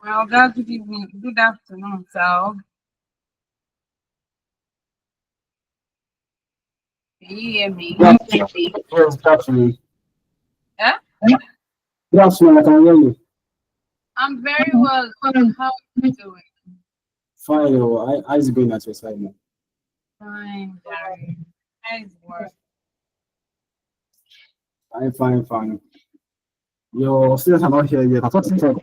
Well, good evening, good afternoon, so can you hear me? Yes, yes, definitely. Yeah, Good afternoon, I can hear you. I'm very well. How are you doing? Fine, how's it going at your side now? Fine, Jerry. Nice work. Fine. Your students are not here yet. I thought you said,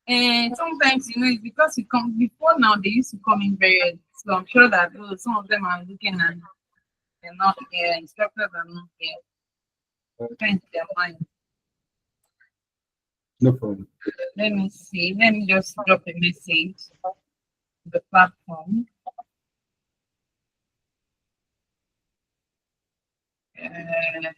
And sometimes, it's because you come before now, they used to come in very early. So I'm sure that some of them are looking and they're not here, instructors are not here. Change their mind. no problem. Let me see. Let me just drop a message to the platform. Uh,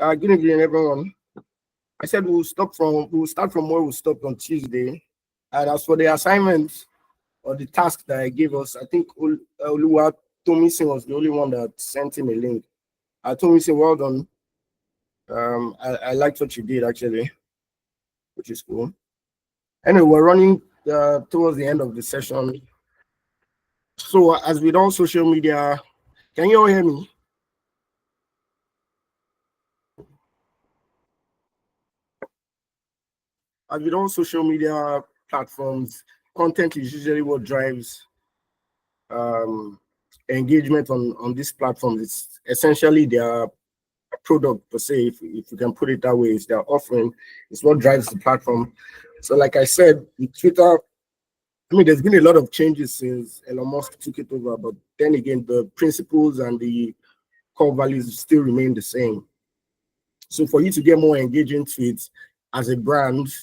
Good evening, everyone. I said we'll start from where we stopped on Tuesday. And as for the assignment or the task that I gave us, I think Oluwa Tomisin was the only one that sent in a link. Tomisin, well done. I liked what you did actually, which is cool. Anyway, we're running towards the end of the session. So as with all social media, can you all hear me? As with all social media platforms, content is usually what drives engagement on these platforms. It's essentially their product per se, if you can put it that way. It's their offering. It's what drives the platform. So like I said, with Twitter, I mean, there's been a lot of changes since Elon Musk took it over, but then again, the principles and the core values still remain the same. So for you to get more engaging tweets as a brand,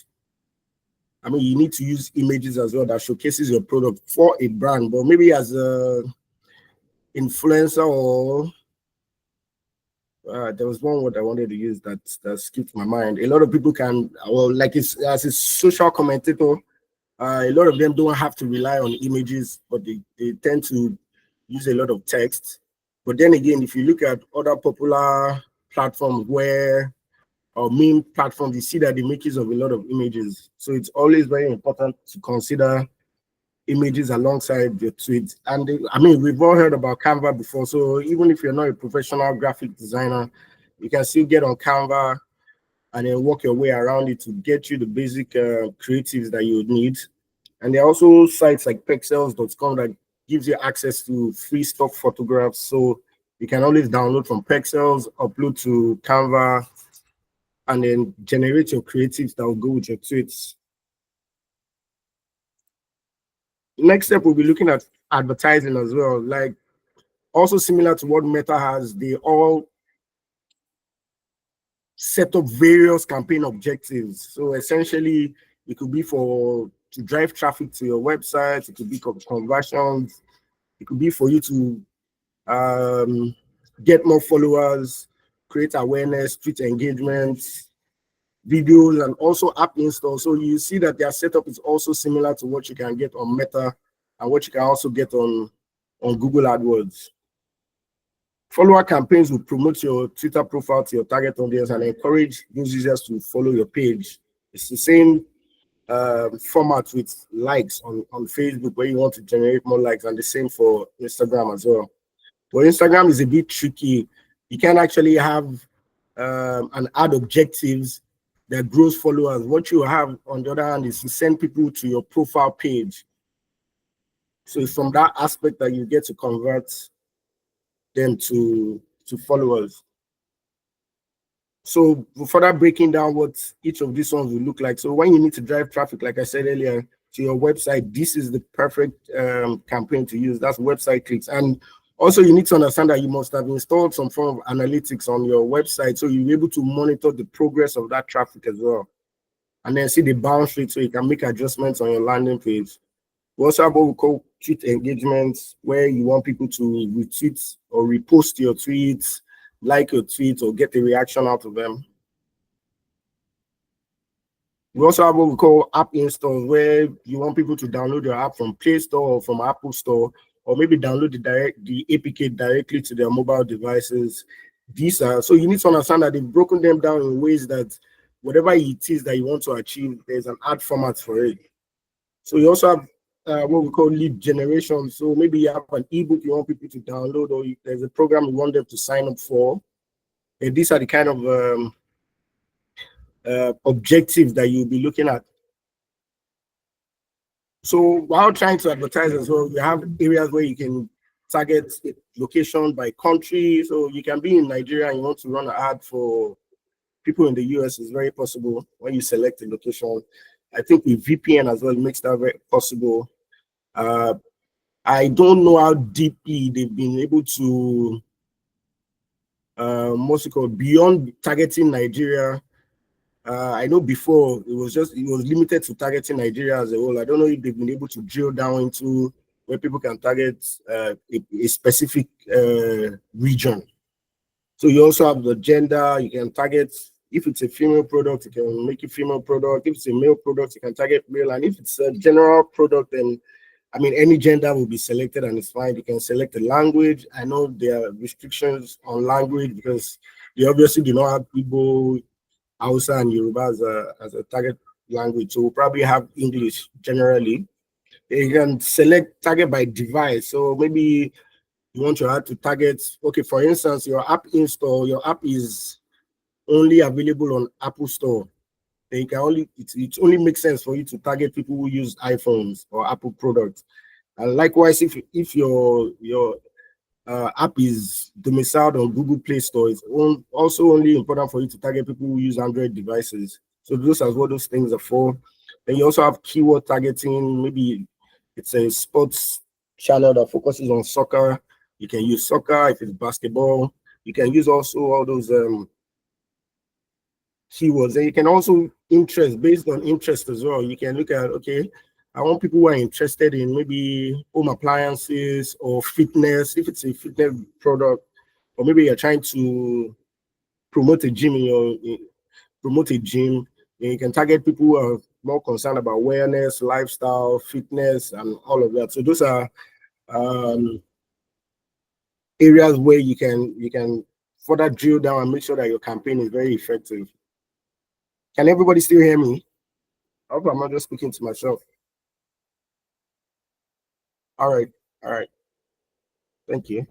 I mean, you need to use images as well that showcases your product for a brand, but maybe as a influencer or there was one word I wanted to use that skipped my mind. A lot of people can, well, like it's as a social commentator, a lot of them don't have to rely on images, but they tend to use a lot of text. But then again, if you look at other popular platforms or meme platforms, you see that they make use of a lot of images. So it's always very important to consider images alongside your tweets. And I mean, we've all heard about Canva before. So even if you're not a professional graphic designer, you can still get on Canva and then work your way around it to get you the basic creatives that you would need. And there are also sites like pexels.com that gives you access to free stock photographs. So you can always download from Pexels, upload to Canva, and then generate your creatives that will go with your tweets. Next step, we'll be looking at advertising as well. Like also similar to what Meta has, they all set up various campaign objectives. So essentially, it could be to drive traffic to your website. It could be conversions. It could be for you to get more followers, create awareness, tweet engagement, videos, and also app install. So you see that their setup is also similar to what you can get on Meta and what you can also get on Google AdWords. Follower campaigns will promote your Twitter profile to your target audience and encourage those users to follow your page. It's the same format with likes on Facebook, where you want to generate more likes, and the same for Instagram as well. But Instagram is a bit tricky. You can actually have an ad objectives that grows followers. What you have on the other hand is to send people to your profile page. So it's from that aspect that you get to convert them to followers. So further breaking down what each of these ones will look like. So when you need to drive traffic, like I said earlier, to your website, this is the perfect campaign to use. That's website clicks. And also you need to understand that you must have installed some form of analytics on your website, so you'll be able to monitor the progress of that traffic as well. And then see the bounce rate, so you can make adjustments on your landing page. We also have what we call tweet engagements, where you want people to retweet or repost your tweets, like your tweet, or get a reaction out of them. We also have what we call app installs, where you want people to download your app from Play Store or from Apple Store, or maybe download the APK directly to their mobile devices. These are, so you need to understand that they've broken them down in ways that whatever it is that you want to achieve, there's an ad format for it. So you also have what we call lead generation. So maybe you have an ebook you want people to download, or there's a program you want them to sign up for. And these are the kind of objectives that you'll be looking at. So while trying to advertise as well, you have areas where you can target location by country. So you can be in Nigeria and you want to run an ad for people in the US. Is very possible when you select a location. I think with VPN as well, it makes that very possible. I don't know how deeply they've been able to what's it called, beyond targeting Nigeria. I know before it was limited to targeting Nigeria as a whole. I don't know if they've been able to drill down into where people can target a specific region. So you also have the gender. You can target, if it's a female product, you can make it female product. If it's a male product, you can target male. And if it's a general product, then I mean, any gender will be selected and it's fine. You can select the language. I know there are restrictions on language because they obviously do not have people, Hausa and Yoruba as a target language. So we'll probably have English generally. You can select target by device. So maybe you want your ad to target, okay, for instance, your app install, your app is only available on Apple Store. Then you can only, it only makes sense for you to target people who use iPhones or Apple products. And likewise, if your app is domiciled on Google Play Store, it's also only important for you to target people who use Android devices. So those are what those things are for. Then you also have keyword targeting. Maybe it's a sports channel that focuses on soccer. You can use soccer. If it's basketball, you can use also all those keywords. And you can also interest, based on interest as well. You can look at, okay, I want people who are interested in maybe home appliances or fitness, if it's a fitness product, or maybe you're trying to promote a gym promote a gym. And you can target people who are more concerned about wellness, lifestyle, fitness, and all of that. So those are areas where you can further drill down and make sure that your campaign is very effective. Can everybody still hear me? I hope I'm not just speaking to myself. All right. Thank you.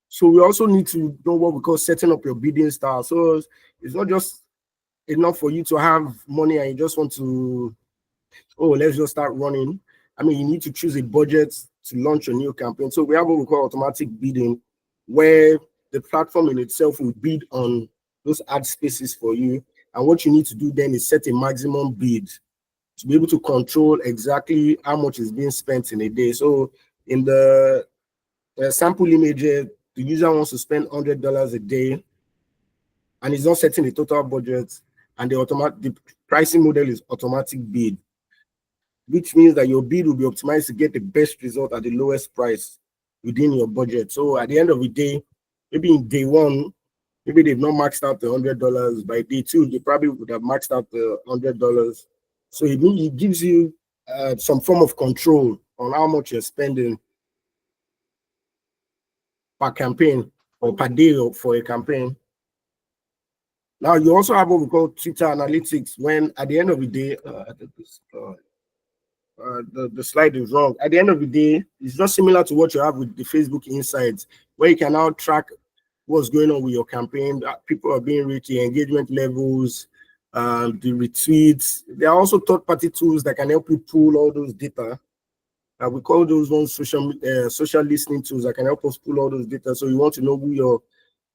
So we also need to know what we call setting up your bidding style. So it's not just enough for you to have money and you just want to, oh, let's just start running. I mean, you need to choose a budget to launch a new campaign. So we have what we call automatic bidding, where the platform in itself will bid on those ad spaces for you. And what you need to do then is set a maximum bid to be able to control exactly how much is being spent in a day. So in the sample image, the user wants to spend $100 a day and he's not setting the total budget, and the pricing model is automatic bid, which means that your bid will be optimized to get the best result at the lowest price within your budget. So at the end of the day, maybe in day one, maybe they've not maxed out the $100. By day two, they probably would have maxed out the $100. So it gives you some form of control on how much you're spending per campaign or per day for a campaign. Now, you also have what we call Twitter analytics, when at the end of the day, the slide is wrong. At the end of the day, it's just similar to what you have with the Facebook Insights, where you can now track what's going on with your campaign, that people are being reached, the engagement levels, the retweets. There are also third-party tools that can help you pull all those data. We call those ones social listening tools that can help us pull all those data. So you want to know who your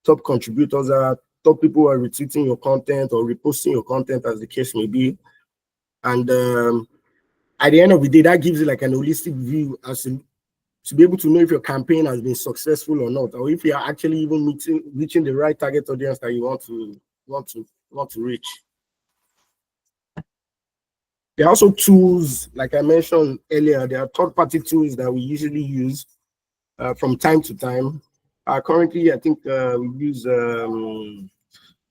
top contributors are, top people who are retweeting your content or reposting your content, as the case may be. And at the end of the day, that gives you like an holistic view as to be able to know if your campaign has been successful or not, or if you are actually even reaching the right target audience that you want to reach. There are also tools, like I mentioned earlier, there are third-party tools that we usually use from time to time. Currently, I think we use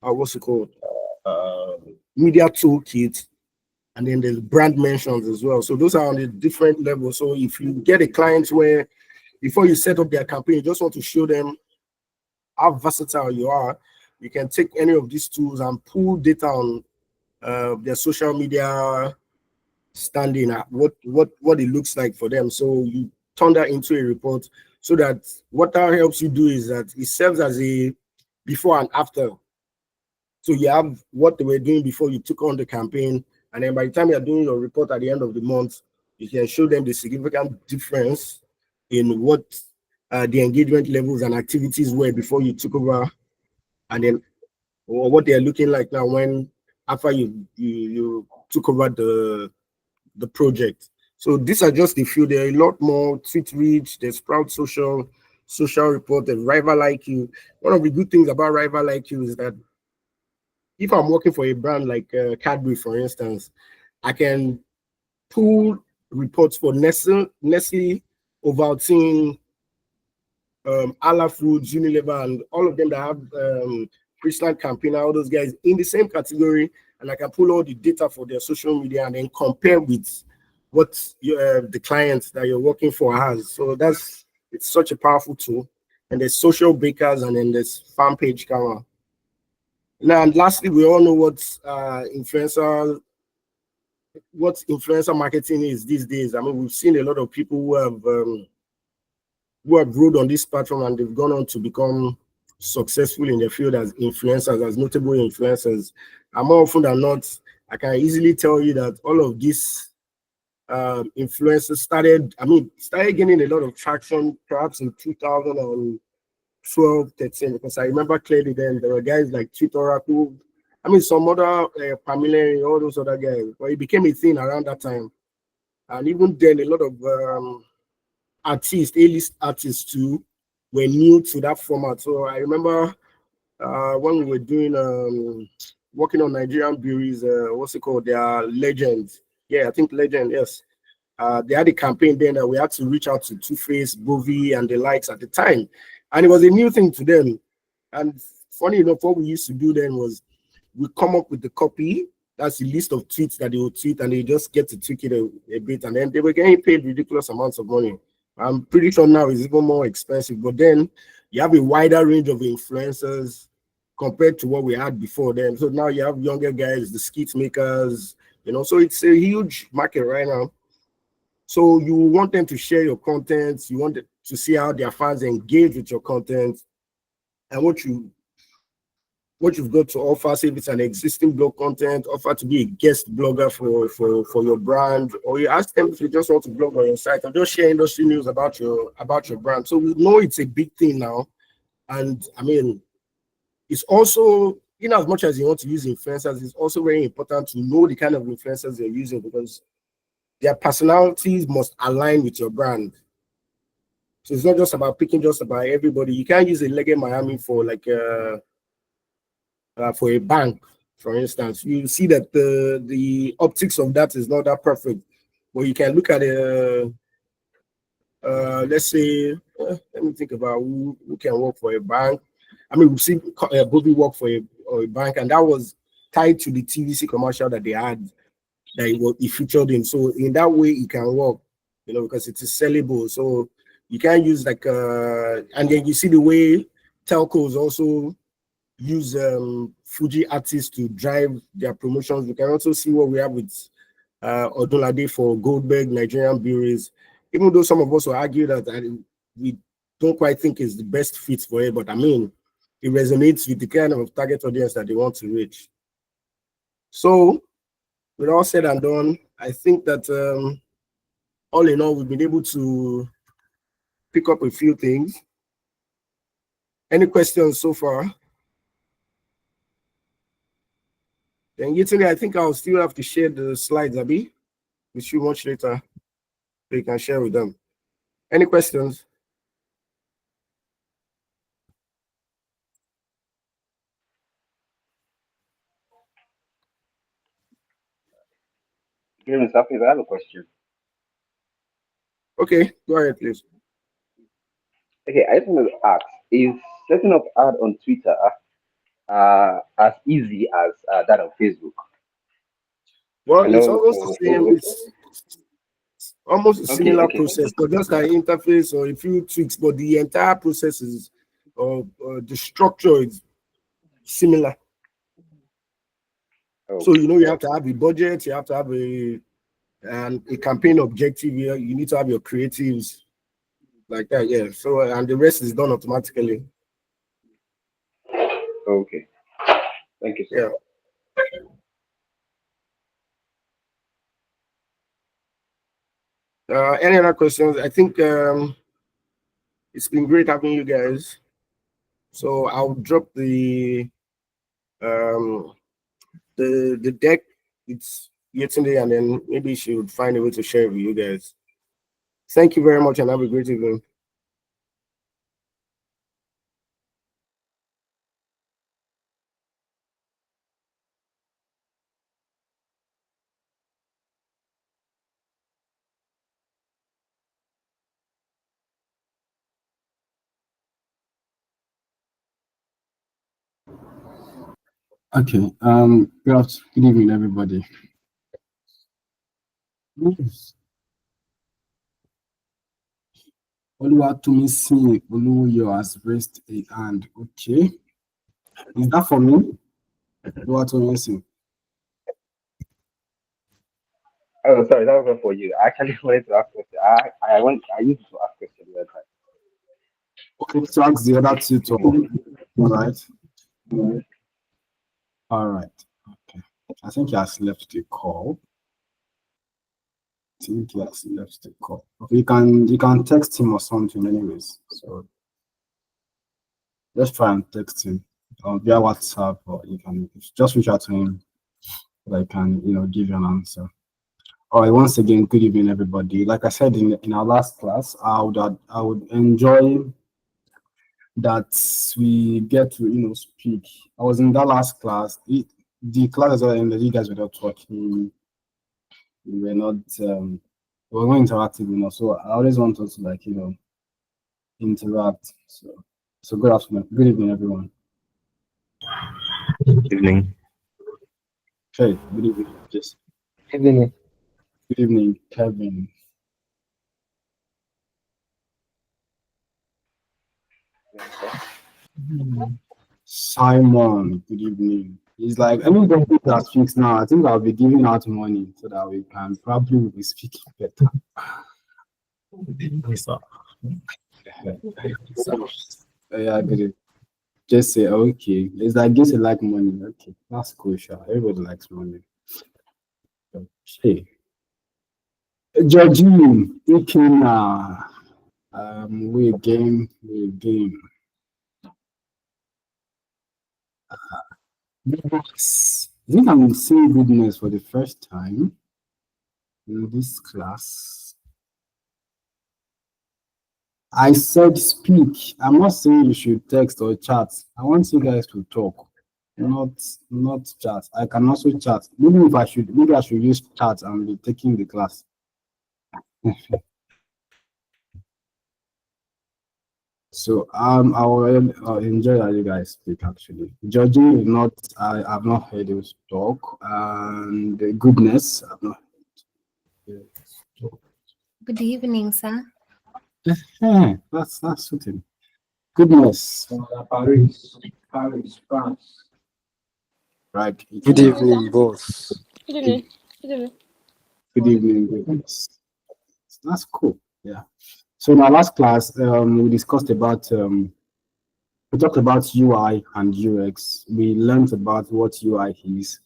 what's it called? Media Toolkit, and then there's brand mentions as well. So those are on a different level. So if you get a client where before you set up their campaign, you just want to show them how versatile you are, you can take any of these tools and pull data on their social media standing at what it looks like for them. So you turn that into a report, so that what that helps you do is that it serves as a before and after. So you have what they were doing before you took on the campaign, and then by the time you're doing your report at the end of the month, you can show them the significant difference in what the engagement levels and activities were before you took over, and then or what they're looking like now when after you took over the project. So these are just a few. There are a lot more. Tweet Reach, there's Sprout Social Report, and Rival IQ. One of the good things about Rival IQ is that if I'm working for a brand like Cadbury, for instance, I can pull reports for Nestle, Ovaltine, Ala Foods, Unilever, and all of them that have Christian campaign, all those guys in the same category, and I can pull all the data for their social media and then compare with what the clients that you're working for has. So it's such a powerful tool. And there's social bakers, and then there's fan page camera. Now, and lastly, we all know what influencer marketing is these days. I mean, we've seen a lot of people who have rode on this platform and they've gone on to become successful in their field as influencers, as notable influencers. And more often than not, I can easily tell you that all of these influencers started gaining a lot of traction perhaps in 2012, 13, because I remember clearly then there were guys like Oracle, some other Pamela, all those other guys, but it became a thing around that time. And even then, a lot of artists, A-list artists too, were new to that format. So I remember when we were doing working on Nigerian breweries, what's it called? They are Legends. Yeah, I think Legend, yes. They had a campaign then that we had to reach out to Two-Face, Bovi, and the likes at the time. And it was a new thing to them. And funny enough, what we used to do then was we come up with the copy. That's the list of tweets that they would tweet, and they just get to tweak it a bit. And then they were getting paid ridiculous amounts of money. I'm pretty sure now it's even more expensive. But then you have a wider range of influencers compared to what we had before then. So now you have younger guys, the skit makers, so it's a huge market right now. So you want them to share your content. You want to see how their fans engage with your content and what you've got to offer. Say if it's an existing blog content, offer to be a guest blogger for your brand, or you ask them if you just want to blog on your site or just share industry news about your brand. So we know it's a big thing now. And I mean, it's also, as much as you want to use influencers, it's also very important to know the kind of influencers you're using, because their personalities must align with your brand. So it's not just about picking just about everybody. You can't use a Legend Miami for for a bank, for instance. You see that the optics of that is not that perfect. But you can look at let's say, let me think about who can work for a bank. I mean, we've seen Bobby work for a bank, and that was tied to the TVC commercial that they had that he featured in. So in that way, it can work, because it is sellable. So you can use and then you see the way telcos also use Fuji artists to drive their promotions. You can also see what we have with Odunlade for Goldberg, Nigerian breweries. Even though some of us will argue that we don't quite think is the best fit for it, but I mean, it resonates with the kind of target audience that they want to reach. So, with all said and done, I think that all in all, we've been able to pick up a few things. Any questions so far? Then yesterday, I think I'll still have to share the slides, Abby, with you much later, so you can share with them. Any questions? Good evening, Safi. I have a question. Okay, go ahead, please. Okay, I just wanted to ask, is setting up ad on Twitter as easy as that on Facebook? I Well, it's know almost the for same. Facebook. It's almost a Okay, similar okay, process, but just an interface or a few tweaks, but the entire process is, the structure is similar. So, okay, you have to have a budget, you have to have a campaign objective here, you need to have your creatives like that, yeah. So, and the rest is done automatically. okay. Thank you, sir. Yeah. Any other questions? I think it's been great having you guys. So I'll drop the deck. It's yesterday, and then maybe she would find a way to share it with you guys. Thank you very much, and have a great evening. Okay. Good evening, everybody. Yes. Oluwatomisin Oluwoyo has raised a hand. Okay. Is that for me? Oluwatomisin. Oh, sorry, that was not for you. I actually wanted to ask question. I used to ask question the other time. Okay, to ask the other tutor. All right. All right. Okay. I think he has left the call. Okay, you can text him or something anyways. So let's try and text him via WhatsApp, or you can just reach out to him so I can give you an answer. All right, once again, good evening, everybody. Like I said in our last class, I would enjoy that we get to speak. I was in that last class. The class as well, and you guys were not talking. We were not we were not interactive, so I always want us to interact. So good afternoon, good evening, everyone. Evening. Okay, good evening, Jesse. Evening. Good evening, Kevin. Simon, good evening. He's like, anybody that speaks now, I think I'll be giving out money so that we can probably be speaking better. Yeah, good evening. Just say, okay. It's like, just like money. Okay, that's cool, sure. Everybody likes money. Okay. Georgine, Ikena. We game. Yes. I think I'm seeing goodness for the first time in this class. I said speak. I'm not saying you should text or chat. I want you guys to talk, not chat. I can also chat. Maybe I should use chat and be taking the class. So I will enjoy that you guys speak actually. Judging is not, I've not heard you talk, and the goodness I've not heard you talk. Good evening, sir. Yeah, that's suiting. Goodness. Paris, France. Right. Good evening, boss. Good evening. Good evening, goodness. That's cool. Yeah. So in our last class, we discussed about we talked about UI and UX. We learned about what UI is.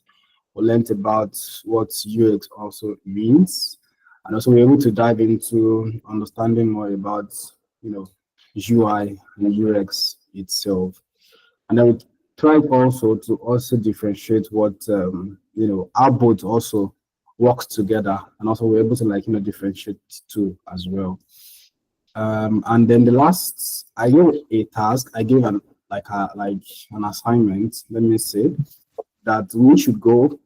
We learned about what UX also means, and also we were able to dive into understanding more about UI and UX itself. And then we tried also to differentiate what how both also works together, and also we're able to differentiate too as well. And then the last, I gave a task. I gave an assignment. Let me say that we should go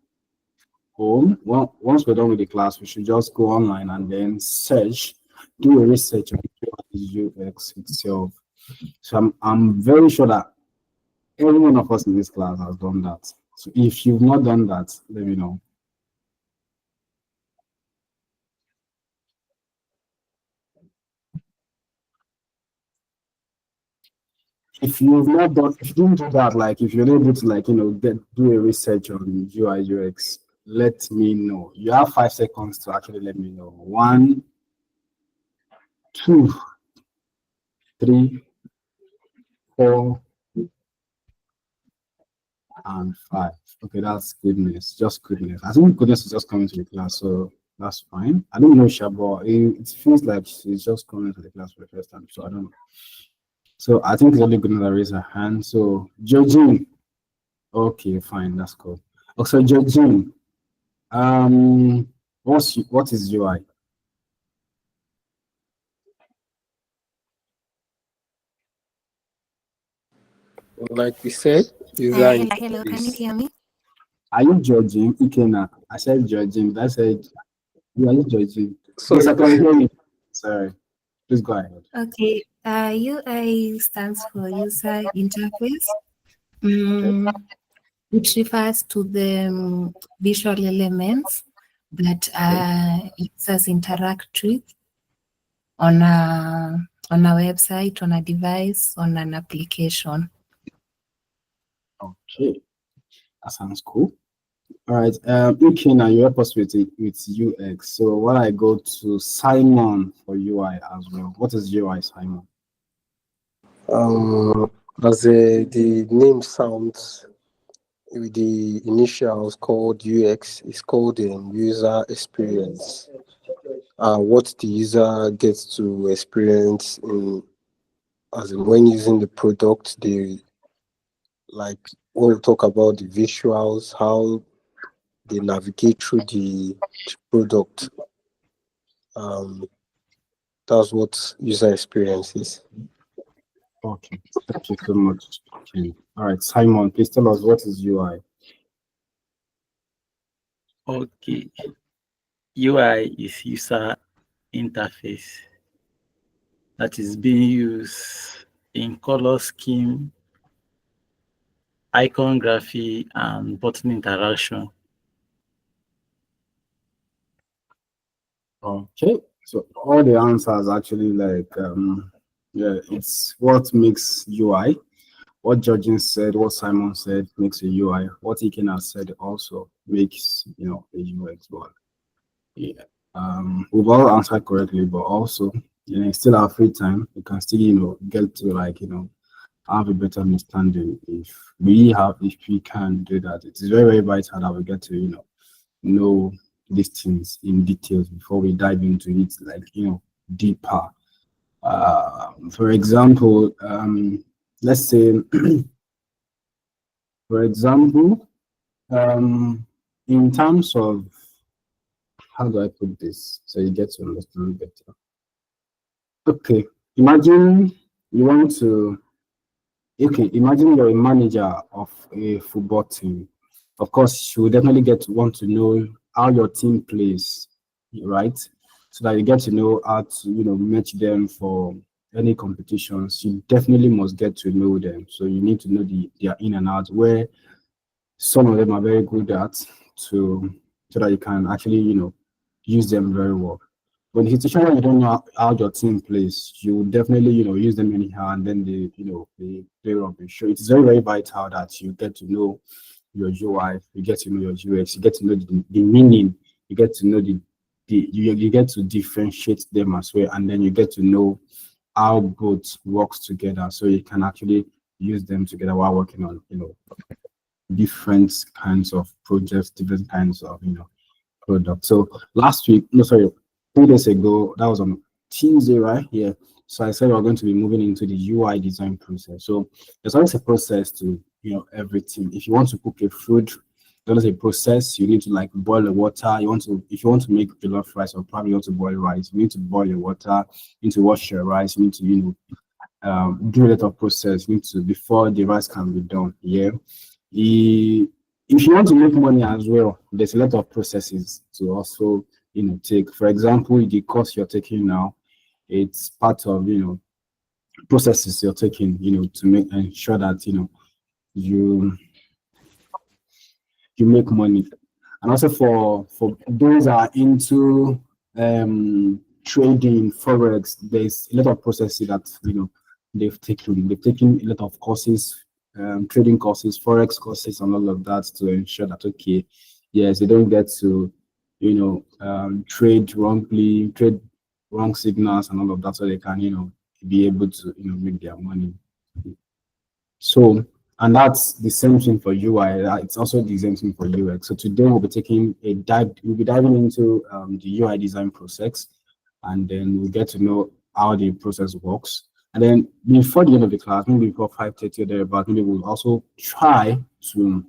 home. Well, once we're done with the class, we should just go online and then do a research on UX itself. So I'm very sure that every one of us in this class has done that. So if you've not done that, let me know. If you didn't do that, if you're able to do a research on UI UX, let me know. You have 5 seconds to actually let me know. 1, 2, 3, 4, and 5. Okay, that's goodness. Just goodness. I think goodness is just coming to the class, so that's fine. I don't know Shabo. It feels like she's just coming to the class for the first time, so I don't know. So I think it's only good that raise her hand. So Georgine. Okay, fine, that's cool. Also, Georgine. What is UI? Like we said, Hello, can you hear me? Are you judging Ikena? I said judging. I said, are you judging? Sorry. Yes, I can hear you. Sorry. Please go ahead. Okay. UI stands for user interface. It refers to the visual elements that users interact with on a website, on a device, on an application. Okay, that sounds cool. All right, okay, now you help us with UX. So when I go to Simon for UI as well, what is UI, Simon? As the name sounds, with the initials called UX, is called user experience. What the user gets to experience in, as in when using the product, they like when we talk about the visuals, how they navigate through the product. That's what user experience is. Okay, thank you so much. Okay. All right, Simon, please tell us what is UI. Okay, UI is user interface that is being used in color scheme, iconography, and button interaction. Okay, so all the answers actually like yeah, it's what makes UI. What Georgian said, what Simon said makes a UI. What Iken has said also makes a UX. But yeah, we've all answered correctly, but also still have free time. You can still get to have a better understanding if we can do that. It is very very vital that we get to know these things in details before we dive into it like deeper. For example, let's say for example, in terms of how do I put this so you get to understand better? Okay, imagine you want to. Okay, imagine you're a manager of a football team. Of course, you will definitely want to know how your team plays, right? So that you get to know how to, match them for any competitions. You definitely must get to know them. So you need to know their in and out, where some of them are very good at, so that you can actually, use them very well. But in the situation where you don't know how your team plays, you will definitely, use them anyhow, and then they play rubbish. So it's very, very vital that you get to know your UI, you get to know your UX, you get to know the meaning, you get to know you get to differentiate them as well, and then you get to know how both works together, so you can actually use them together while working on, different kinds of projects, different kinds of, product. So last week, no, sorry, 2 days ago, that was on Tuesday, right? Yeah. So I said we're going to be moving into the UI design process. So there's always a process to, everything. If you want to cook a food, there's a process. You need to like boil the water. If you want to make jollof rice, or probably you want to boil rice, you need to boil the water. You need to wash your rice. You need to, do a lot of process. You need to before the rice can be done. Yeah. If you want to make money as well, there's a lot of processes to also, take. For example, the course you're taking now, it's part of, processes you're taking, to make ensure that, you make money. And also for those that are into trading, forex, there's a lot of processes that they've taken. They've taken a lot of courses, trading courses, forex courses, and all of that to ensure that okay, yes, they don't get to trade wrongly, trade wrong signals and all of that, so they can be able to make their money. So, and that's the same thing for UI. It's also the same thing for UX. So today we'll be taking a dive. We'll be diving into the UI design process, and then we'll get to know how the process works. And then before the end of the class, maybe before 5:30 or thereabout, maybe we'll also try to,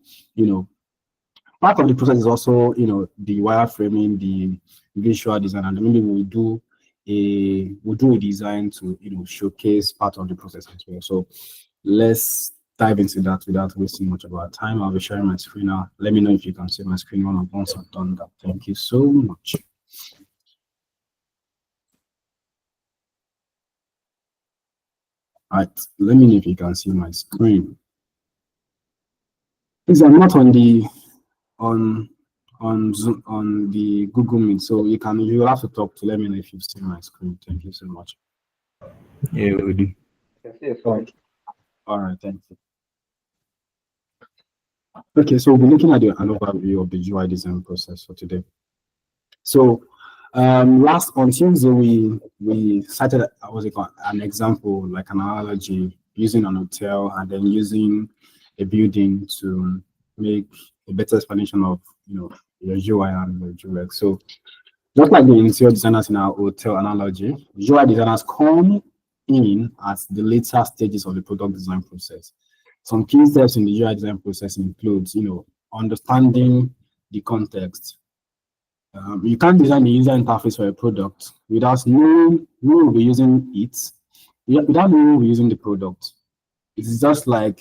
part of the process is also, the wireframing, the visual design, and maybe we'll do a design to, showcase part of the process as well. So let's dive into that without wasting much of our time. I'll be sharing my screen now. Let me know if you can see my screen once I've done that. Thank you so much. All right, let me know if you can see my screen. Please, I'm not on the on Zoom on the Google Meet, so you'll have to talk to let me know if you've seen my screen. Thank you so much. Yeah, we do. Can see it's fine. All right, thank you. Okay, so we'll be looking at an overview of the UI design process for today. So last on Tuesday we cited an example, like an analogy, using an hotel and then using a building to make a better explanation of your UI and your UX. So just like the interior designers in our hotel analogy, UI designers come in at the later stages of the product design process. Some key steps in the UI design process includes, understanding the context. You can't design the user interface for a product without knowing who will be using it, without knowing who will be using the product. It's just like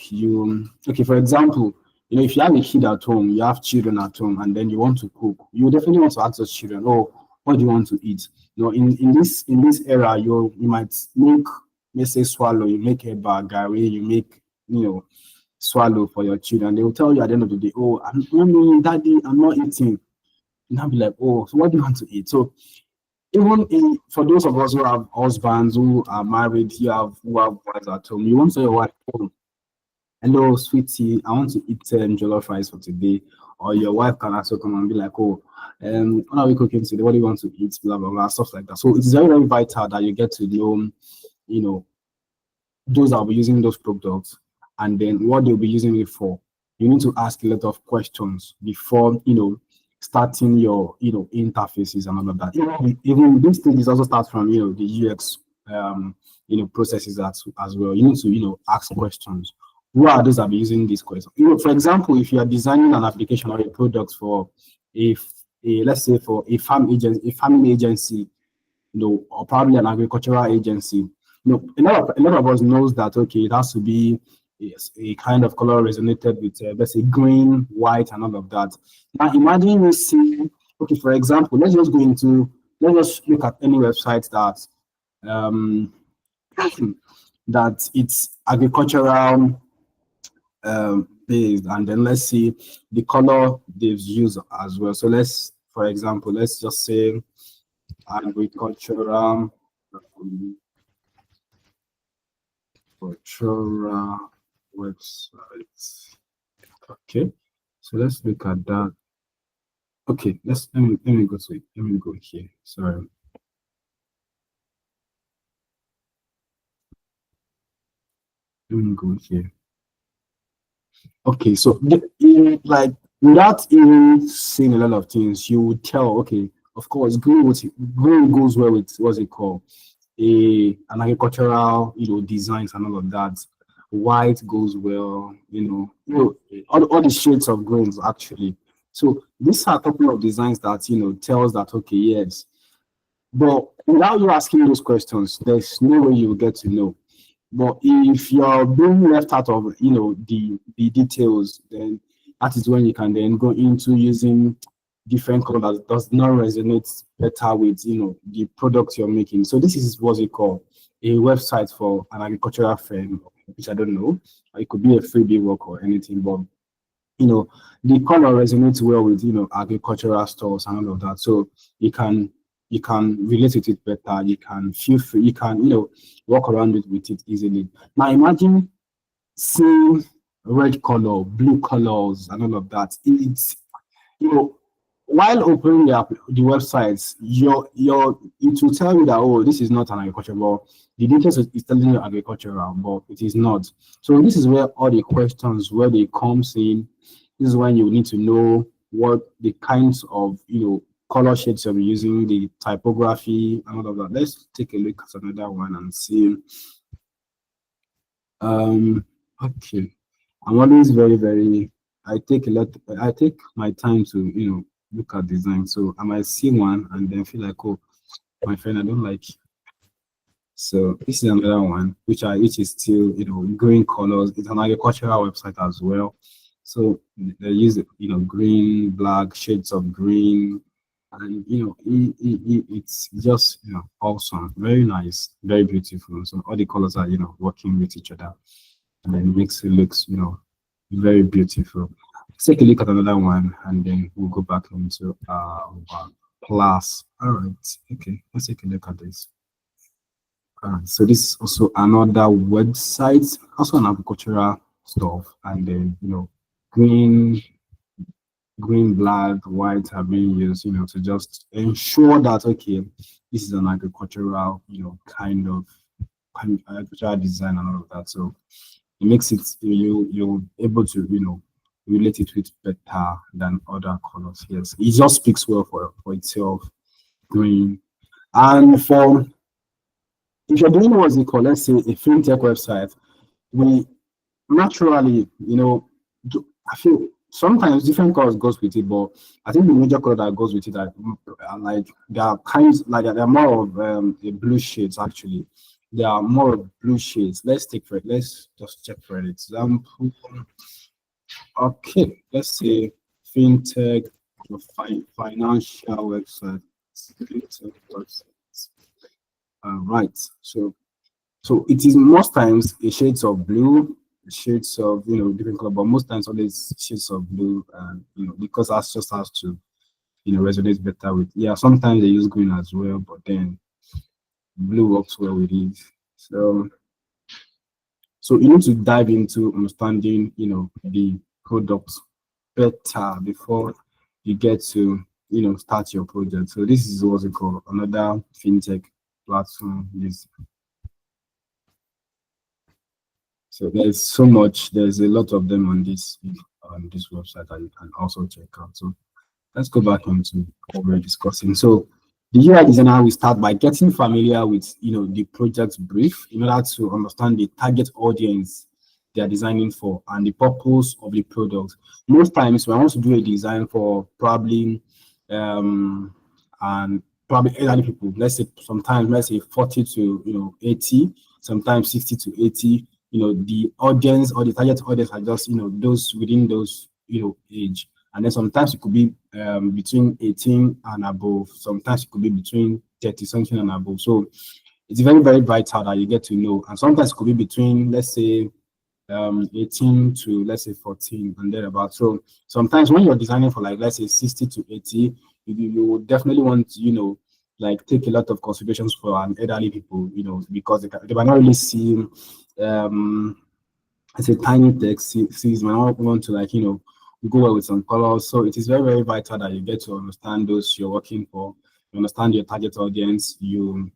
for example, if you have a kid at home, you have children at home, and then you want to cook, you definitely want to ask those children, oh, what do you want to eat? In this era, you might make, let's say, swallow, you make a gari, you make, swallow for your children. They will tell you at the end of the day, oh, mommy, daddy, I'm not eating. And I'll be like, oh, so what do you want to eat? So even for those of us who have husbands, who are married, who have wives at home, you want to say your wife, oh, hello, sweetie, I want to eat jollof rice for today. Or your wife can also come and be like, oh, what are we cooking today? What do you want to eat? Blah, blah, blah, stuff like that. So it's very, very vital that you get to know, those that will be using those products and then what they'll be using it for. You need to ask a lot of questions before, starting your, interfaces and all of that. Even this thing is also starts from, the UX, processes as well. You need to, ask questions. Who are those that be using these questions? For example, if you are designing an application or a product for let's say for a family agency, or probably an agricultural agency, a lot of us knows that, okay, it has to be a kind of color resonated with, let's say, green, white, and all of that. Now, imagine you see, okay, for example, let's just look at any website that that it's agricultural based, and then let's see the color they've used as well. So for example, let's just say agricultural websites. Okay, so let's look at that. Okay, let me go to it. Let me go here. Sorry. Let me go here. Okay, so like without even seeing a lot of things, you would tell, okay, of course, green goes well with what's it called? An agricultural, designs and all of that. White goes well, all the shades of greens actually. So these are a couple of designs that tells that, okay, yes. But without you asking those questions, there's no way you will get to know. But if you're being left out of the details, then that is when you can then go into using different color that does not resonate better with the product you're making. So this is what's it called, a website for an agricultural firm, which I don't know. It could be a freebie work or anything, but the color resonates well with agricultural stores and all of that. So you can relate with it better. You can feel free. You can walk around with it easily. Now imagine seeing red color, blue colors, and all of that. It's while opening the websites, it will tell you that, oh, this is not an agriculture, but the details is telling you agricultural, but it is not. So this is where all the questions, where they comes in. This is when you need to know what the kinds of color shades you're using, the typography, and all of that. Let's take a look at another one and see. Okay, I'm always very, very. I take my time to look at design. So I might see one and then feel like, oh, my friend, I don't like it. So this is another one, which is still green colors. It's an agricultural website as well. So they use green, black, shades of green, and it's just awesome, very nice, very beautiful. So all the colors are working with each other, and then it makes it looks very beautiful. take a look at another one, and then we'll go back into our class. All right. Okay. Let's take a look at this. All right. So this is also another website, also an agricultural stuff, and then green, black, white have been used, to just ensure that okay, this is an agricultural, kind of agricultural design and all of that. So it makes it you're able to relate it with better than other colors. Yes, it just speaks well for itself. Green. And for if you're doing what's it called, let's say a fintech website, we naturally, I feel sometimes different colors goes with it, but I think the major color that goes with it are like there are kinds like there are more of the blue shades actually. There are more of blue shades. Let's just check for an example. Okay, let's say fintech financial website. Fintech websites. Right. So it is most times a shades of blue, shades of different color, but most times always shades of blue, and because that just has to resonate better with. Yeah, sometimes they use green as well, but then blue works well with it. So you need to dive into understanding the product better before you get to start your project. So this is what's it called, another fintech platform is. So there's a lot of them on this website that you can also check out. So let's go back into what we're discussing. So the UI designer will start by getting familiar with the project brief in order to understand the target audience they are designing for and the purpose of the product. Most times when I want to do a design for probably elderly people, let's say 40 to 80, sometimes 60 to 80, the audience or the target audience are just those within those age. And then sometimes it could be between 18 and above. Sometimes it could be between 30 something and above. So it's very, very vital that you get to know. And sometimes it could be between, let's say, 18 to let's say 14 and thereabout. So sometimes when you're designing for let's say 60 to 80, you definitely want to take a lot of considerations for an elderly people, because they might not really see it's a tiny text, sees might not want to go well with some colors. So it is very, very vital that you get to understand those you're working for, you understand your target audience, you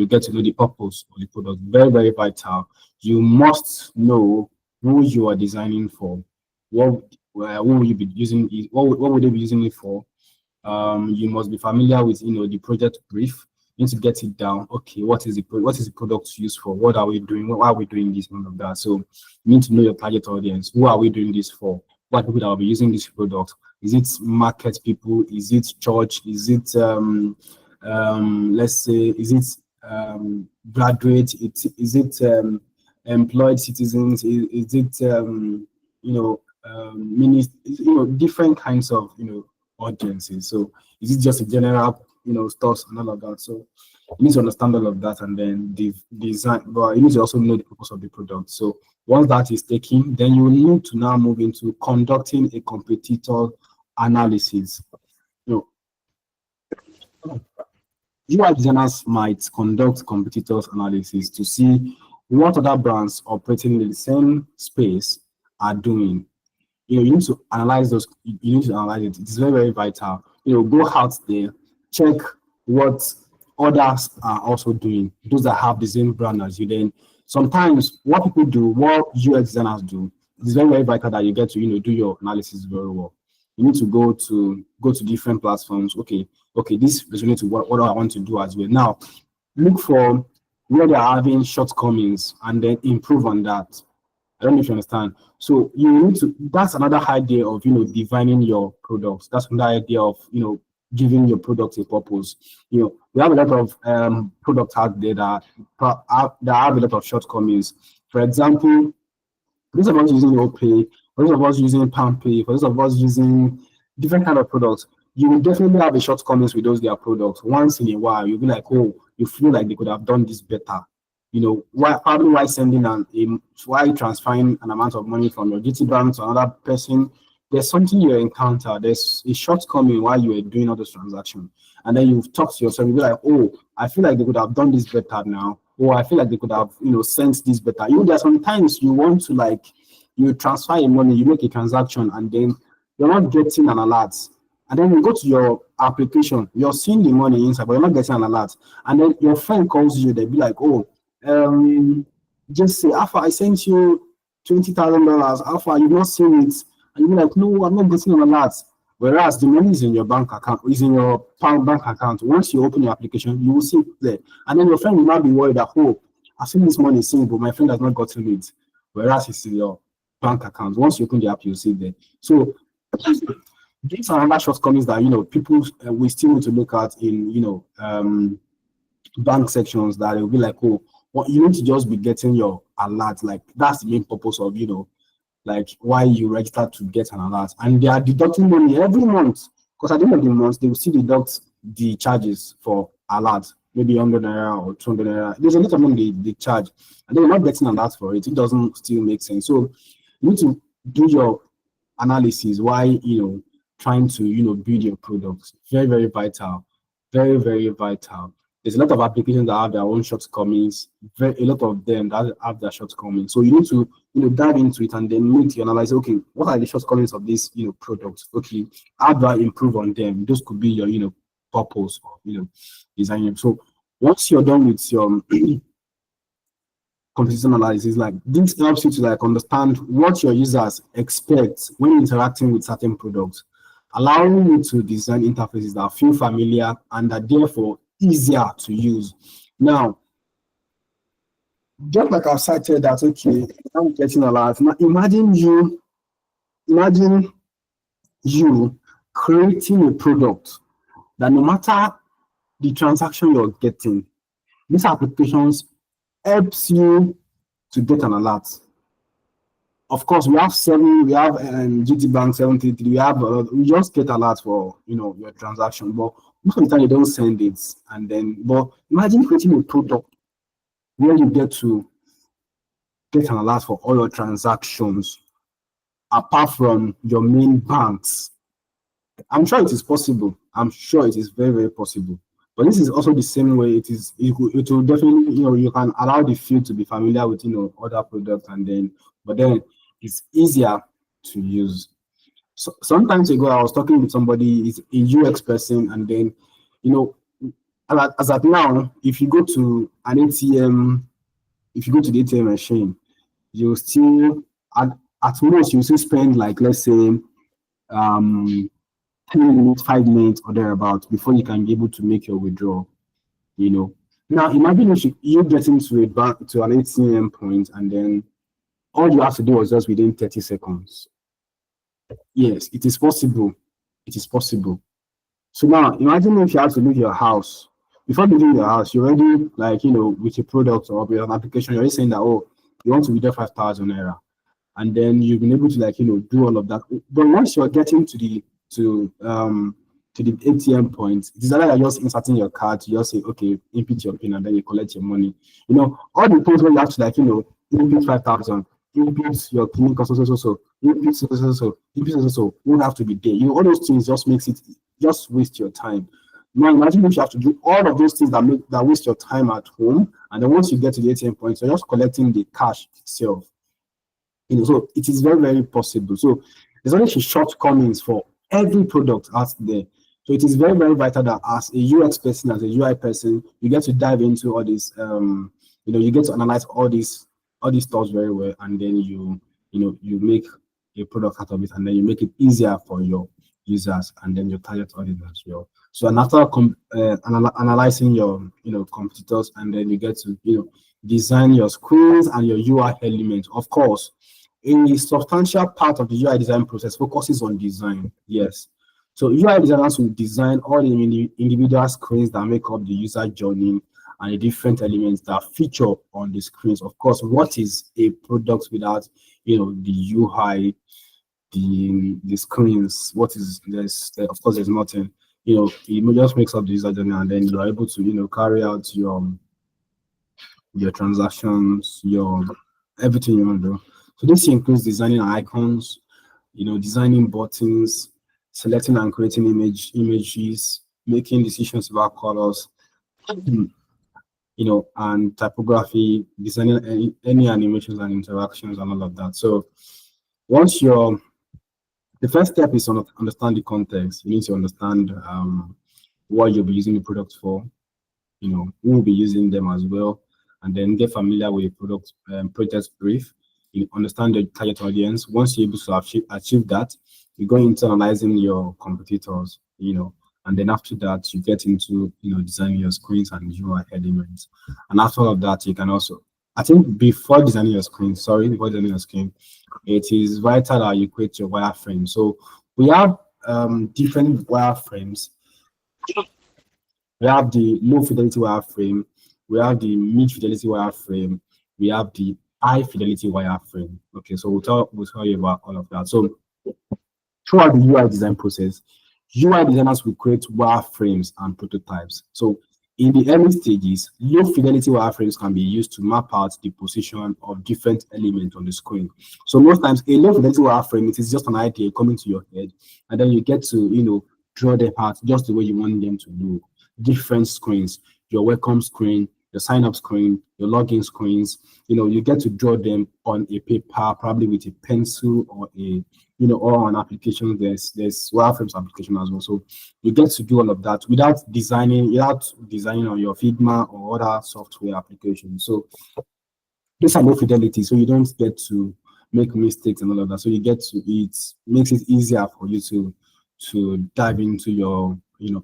get to know the purpose of the product. Very, very vital. You must know who you are designing for. What will you be using it? What would they be using it for? You must be familiar with the project brief. You need to get it down. Okay, what is the product used for? What are we doing? Why are we doing this? None of that. So you need to know your target audience. Who are we doing this for? What people that will be using this product? Is it market people? Is it church? Is it let's say, is it graduate? Is it employed citizens? Is it different kinds of audiences? So is it just a general stores and all of that? So you need to understand all of that, and then the design, but you need to also know the purpose of the product. So once that is taken, then you need to now move into conducting a competitor analysis. UI designers might conduct competitors analysis to see what other brands operating in the same space are doing. You need to analyze those. You need to analyze it. It's very, very vital. Go out there, check what others are also doing. Those that have the same brand as you. Then sometimes what people do, what UX designers do, it's very, very vital that you get to do your analysis very well. You need to go to different platforms. Okay, this resonates to what I want to do as well. Now, look for where they are having shortcomings and then improve on that. I don't know if you understand. So you need to. That's another idea of defining your products. That's another idea of giving your product a purpose. We have a lot of products out there that have a lot of shortcomings. For example, those of us using OPay, for those of us using PalmPay, for those of us using different kind of products, you will definitely have a shortcomings with those their products. Once in a while, you'll be like, oh, you feel like they could have done this better. Why sending why transferring an amount of money from your GT bank to another person, there's something you encounter, there's a shortcoming while you are doing all those transactions, and then you talk to yourself, you be like, oh, I feel like they could have done this better now, or I feel like they could have, sent this better. There sometimes you want to, like, you transfer your money, you make a transaction, and then you're not getting an alert. And then you go to your application, you're seeing the money inside, but you're not getting an alert. And then your friend calls you, they'll be like, oh, just say, Alpha, I sent you $20,000. Alpha, you've not seen it. And you're like, no, I'm not getting an alert. Whereas the money is in your bank account, is in your bank account. Once you open your application, you will see it there. And then your friend will not be worried that, oh, I've seen this money seen, but my friend has not gotten it. Whereas it's in your bank account. Once you open the app, you'll see it there. So these are other shortcomings that people we still need to look at in bank sections, that it will be like, oh, well, you need to just be getting your alert. Like, that's the main purpose of like why you register to get an alert. And they are deducting money every month, because at the end of the month they will still deduct the charges for alert, maybe 100 naira or 200 naira. There's a lot of money they charge, and they're not getting an alert for it. It doesn't still make sense. So you need to do your analysis while trying to build your products. Very, very vital. Very, very vital. There's a lot of applications that have their own shortcomings. A lot of them that have their shortcomings. So you need to dive into it and then need to analyze, okay, what are the shortcomings of this products? Okay, how do I improve on them? Those could be your purpose of designing. So once you're done with your competition analysis, like, this helps you to like understand what your users expect when interacting with certain products, allowing you to design interfaces that feel familiar and are therefore easier to use. Now, just like I've cited that, okay, I'm getting a lot. Now, imagine you creating a product that no matter the transaction you're getting, these applications helps you to get an alert. Of course, we have GT Bank 733. We just get alerts for your transaction, but most of the time you don't send it. But imagine creating a product where you get to get an alert for all your transactions, apart from your main banks. I'm sure it is possible. I'm sure it is very, very possible. But this is also the same way it will definitely, you can allow the field to be familiar with, other products, but then it's easier to use. So sometimes ago, I was talking with somebody, is a UX person, and then, as at now, if you go to an ATM, if you go to the ATM machine, you still, at most, you still spend, like, let's say, 10 minutes, 5 minutes or thereabouts before you can be able to make your withdrawal. Now imagine if you get into an ATM point, and then all you have to do is just within 30 seconds. Yes, it is possible. It is possible. So now imagine if you have to leave your house. Before leaving your house, you're already, like, with a product or with an application, you're already saying that, oh, you want to withdraw 5,000 naira. And then you've been able to, like, do all of that. But once you're getting to the ATM point, it is either you're just inserting your card, you just say, okay, input your PIN, and then you collect your money. All the points where you have to, like, input 5,000, input your clinic, input so won't have to be there. All those things just waste your time. Now imagine if you have to do all of those things that waste your time at home, and then once you get to the ATM point, you're just collecting the cash itself. So it is very, very possible. So there's only shortcomings for every product out there. So it is very, very vital that as a UX person, as a UI person, you get to dive into all this. You get to analyze all these thoughts very well, and then you make a product out of it, and then you make it easier for your users and then your target audience as well. So, and after analyzing your competitors, and then you get to design your screens and your UI elements. Of course, a substantial part of the UI design process focuses on design. Yes. So UI designers will design all the individual screens that make up the user journey and the different elements that feature on the screens. Of course, what is a product without the UI, the screens? What is this? Of course, there's nothing. It just makes up the user journey, and then you're able to carry out your transactions, your everything you want to do. So this includes designing icons, designing buttons, selecting and creating images, making decisions about colors, and typography, designing any animations and interactions and all of that. So once the first step is to understand the context. You need to understand what you'll be using the product for, who will be using them as well, and then get familiar with the project brief. You understand the target audience. Once you're able to achieve that, you go into analyzing your competitors, and then after that, you get into designing your screens and UI elements. And after all of that, you can also, I think before designing your screen, it is vital that you create your wireframe. So we have different wireframes. We have the low fidelity wireframe, we have the mid fidelity wireframe, we have the high fidelity wireframe. Okay, so we'll tell you about all of that. So throughout the UI design process, UI designers will create wireframes and prototypes. So in the early stages, low fidelity wireframes can be used to map out the position of different elements on the screen. So most times a low fidelity wireframe, it is just an idea coming to your head, and then you get to draw them out just the way you want them to look. Different screens, your welcome screen, your sign up screen, your login screens, you get to draw them on a paper, probably with a pencil or or an application. There's wireframes application as well. So you get to do all of that without designing on your Figma or other software applications. So these are low fidelity, so you don't get to make mistakes and all of that. So it makes it easier for you to dive into your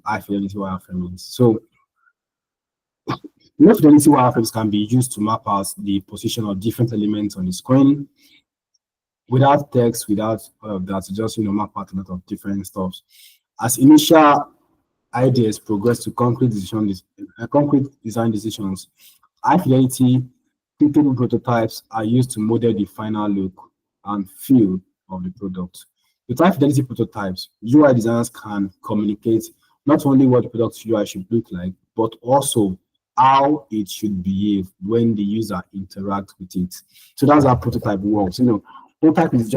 high fidelity wireframes. So low fidelity wireframes can be used to map out the position of different elements on the screen without text, without all of that, to just map out a lot of different stuff. As initial ideas progress to concrete design decisions, high fidelity printable prototypes are used to model the final look and feel of the product. With high fidelity prototypes, UI designers can communicate not only what the product UI should look like, but also how it should behave when the user interacts with it. So that's how prototype works. Prototype is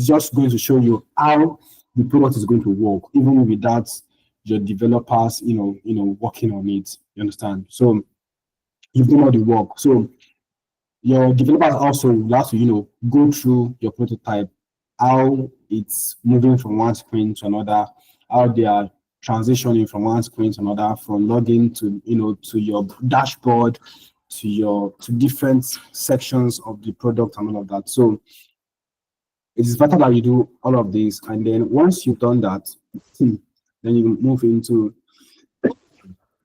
just going to show you how the product is going to work, even without your developers, working on it. You understand? So you've done all the work. So your developers also have to, go through your prototype, how it's moving from one screen to another, how they are transitioning from one screen to another, from login to to your dashboard, to different sections of the product and all of that. So it is better that you do all of this, and then once you've done that, then you move into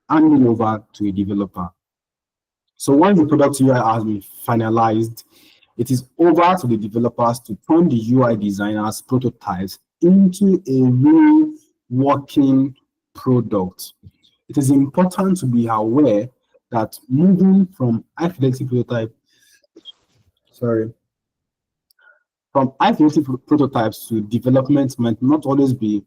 handing over to a developer. So once the product UI has been finalized, it is over to the developers to turn the UI designers' prototypes into a real working product. It is important to be aware that moving from high fidelity prototypes to development might not always be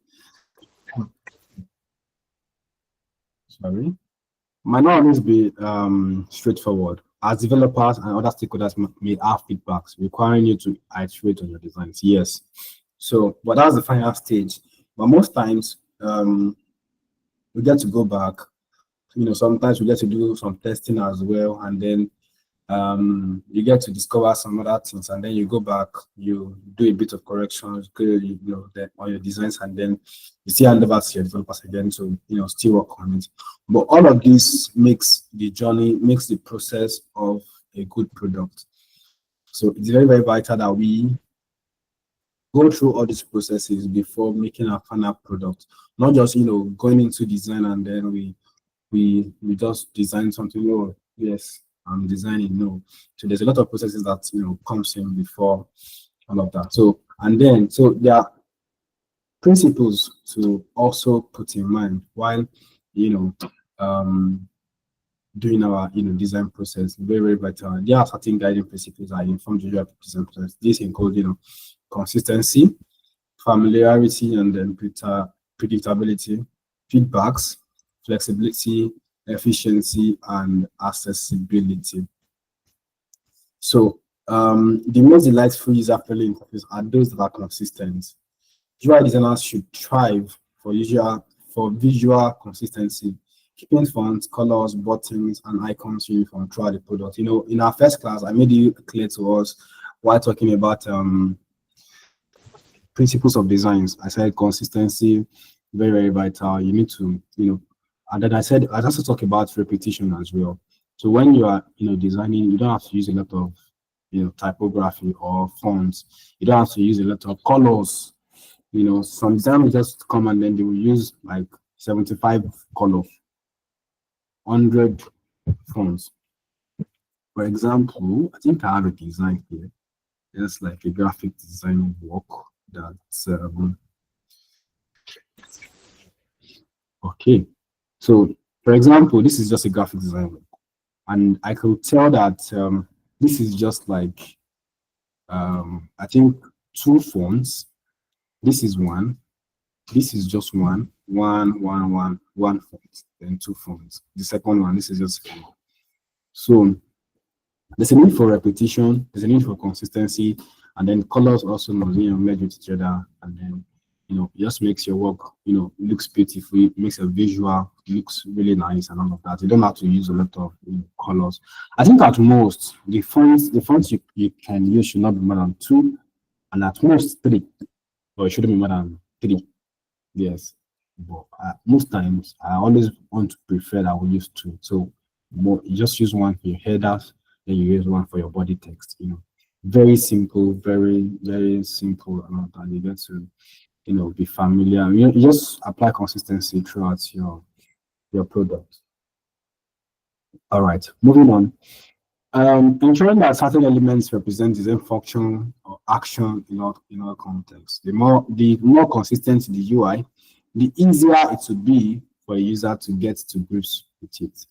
straightforward, as developers and other stakeholders may have feedbacks requiring you to iterate on your designs. Yes. So, but that's the final stage. But most times, we get to go back. Sometimes we get to do some testing as well, and then you get to discover some other things, and then you go back, you do a bit of corrections, on your designs, and then you still hand over to your developers again to still work on it. But all of this makes the process of a good product. So it's very, very vital that we go through all these processes before making a final product, not just going into design and then we just design something. Oh yes, I'm designing. No, so there's a lot of processes that comes in before all of that. So there are principles to also put in mind while doing our design process. Very, very vital. There are certain guiding principles that inform the UI design process. This includes consistency, familiarity, and then predictability, feedbacks, flexibility, efficiency, and accessibility. So The most delightful user-friendly interface are those that are consistent. UI designers should strive for visual consistency, keeping fonts, colors, buttons, and icons uniform throughout the product. In our first class, I made it clear to us while talking about principles of designs. I said consistency, very, very vital. You need to, and then I also talk about repetition as well. So when you are, designing, you don't have to use a lot of, typography or fonts. You don't have to use a lot of colors. Some designers just come and then they will use like 75 colors, 100 fonts. For example, I think I have a design here. It's like a graphic design work that's okay. So, for example, this is just a graphic design work, and I could tell that this is just like I think 2 fonts. This is one. This is just one font, then 2 fonts. The second one, this is just one. So there's a need for repetition, there's a need for consistency, and then colors also must merge with each other, and then it just makes your work looks beautiful, it makes a visual looks really nice and all of that. You don't have to use a lot of colors. I think at most the fonts you can use should not be more than 2, and at most 3, or it shouldn't be more than 3. Yes, but most times I always want to prefer that we use 2. So you just use one for your headers, then you use one for your body text. Very simple, very, very simple, and you get to be familiar. You just apply consistency throughout your product. All right, moving on. Ensuring that certain elements represent the same function or action in all contexts. The more consistent the UI, the easier it would be for a user to get to grips with it.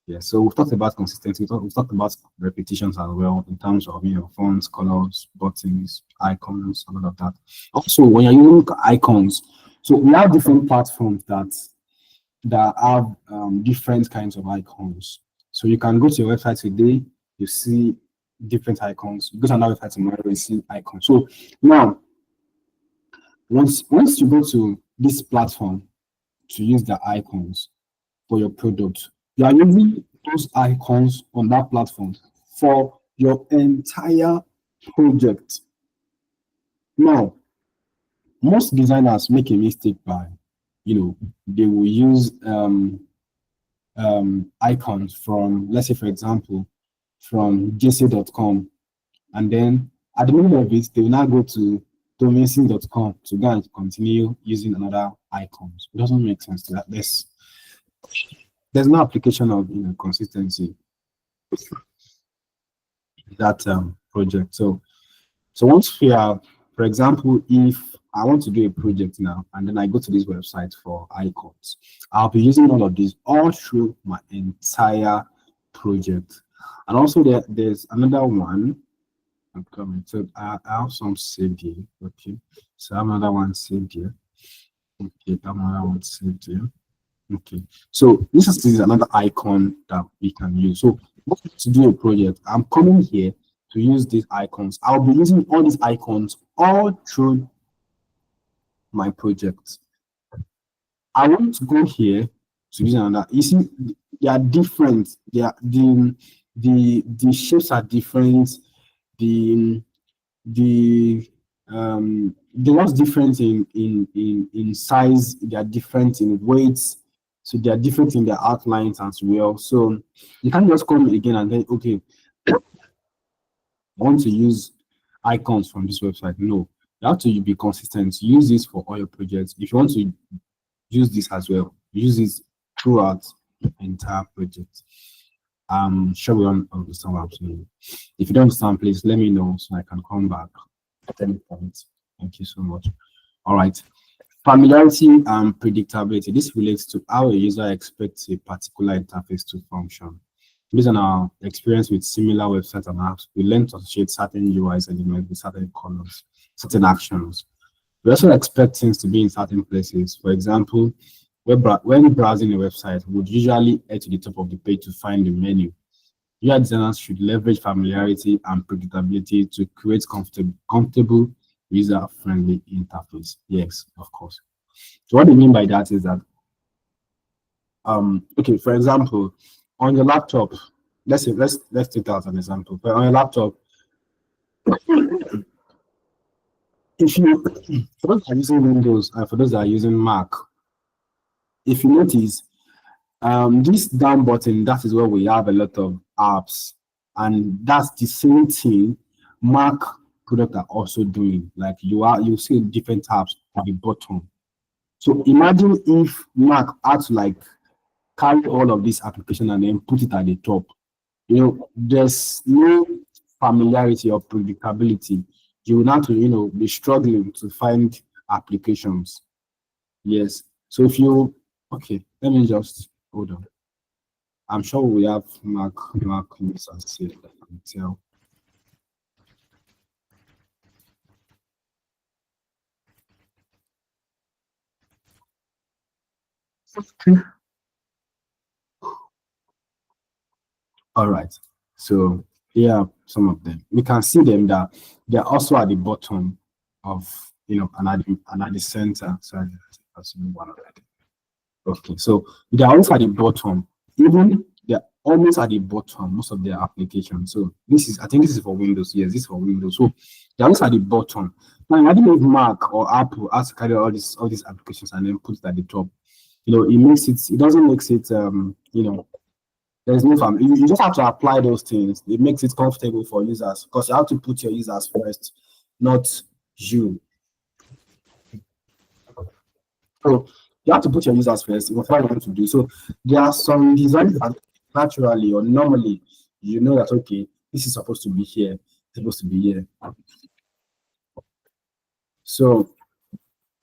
Yeah, so we've talked about consistency, we've talked about repetitions as well in terms of fonts, colors, buttons, icons, all of that. Also, when you're using icons, so we have different platforms that have different kinds of icons. So you can go to your website today, you see different icons. You go to another website tomorrow, you see icons. So now, once you go to this platform to use the icons for your product, you are using those icons on that platform for your entire project. Now, most designers make a mistake by, they will use icons from, let's say, for example, from jc.com, and then at the middle of it, they will now go to domainsim.com to go and continue using another icons. It doesn't make sense to that. There's no application of consistency in that project. So once we are, for example, if I want to do a project now and then I go to this website for icons, I'll be using all of these all through my entire project. And also there's another one. I'm coming. So I have some saved here. Okay. So I have another one saved here. Okay, I have another one saved here. Okay, so this is another icon that we can use. So to do a project, I'm coming here to use these icons. I'll be using all these icons all through my project. I want to go here to use another. You see, they are different. They are the shapes are different. They're not different in size. They are different in weights. So they are different in their outlines as well. So you can't just come again and then, okay, I want to use icons from this website. No, you have to be consistent. Use this for all your projects. If you want to use this as well, use this throughout the entire project. I'm sure we understand what I'm saying. If you don't understand, please let me know so I can come back at any point. Thank you so much. All right. Familiarity and predictability. This relates to how a user expects a particular interface to function. Based on our experience with similar websites and apps, we learn to associate certain UIs elements with certain colors, certain actions. We also expect things to be in certain places. For example, when browsing a website, we would usually head to the top of the page to find the menu. UI designers should leverage familiarity and predictability to create comfortable, user-friendly interface. Yes, of course. So what I mean by that is that, okay, for example, on your laptop, let's take that as an example. But on your laptop, if you, for those that are using Windows and for those that are using Mac, if you notice, this down button, that is where we have a lot of apps, and that's the same thing Mac product are also doing. Like you see different tabs at the bottom. So imagine if Mac had to like carry all of this application and then put it at the top. There's no familiarity or predictability. You will have to, be struggling to find applications. Yes. So if you, okay, let me just hold on. I'm sure we have Mac users here. I can tell. All right. So here are some of them. We can see them that they're also at the bottom of, and at the center. Sorry, that's one already. Okay, so they're also at the bottom. Even they're almost at the bottom, most of their applications. So I think this is for Windows. Yes, this is for Windows. So they're almost at the bottom. Now imagine if Mac or Apple has to carry all these applications and then put it at the top. It doesn't make it there's no family. You just have to apply those things. It makes it comfortable for users because you have to put your users first, not you. So you have to put your users first. What you want to do. So there are some designs that naturally or normally that okay, this is supposed to be here, it's supposed to be here. So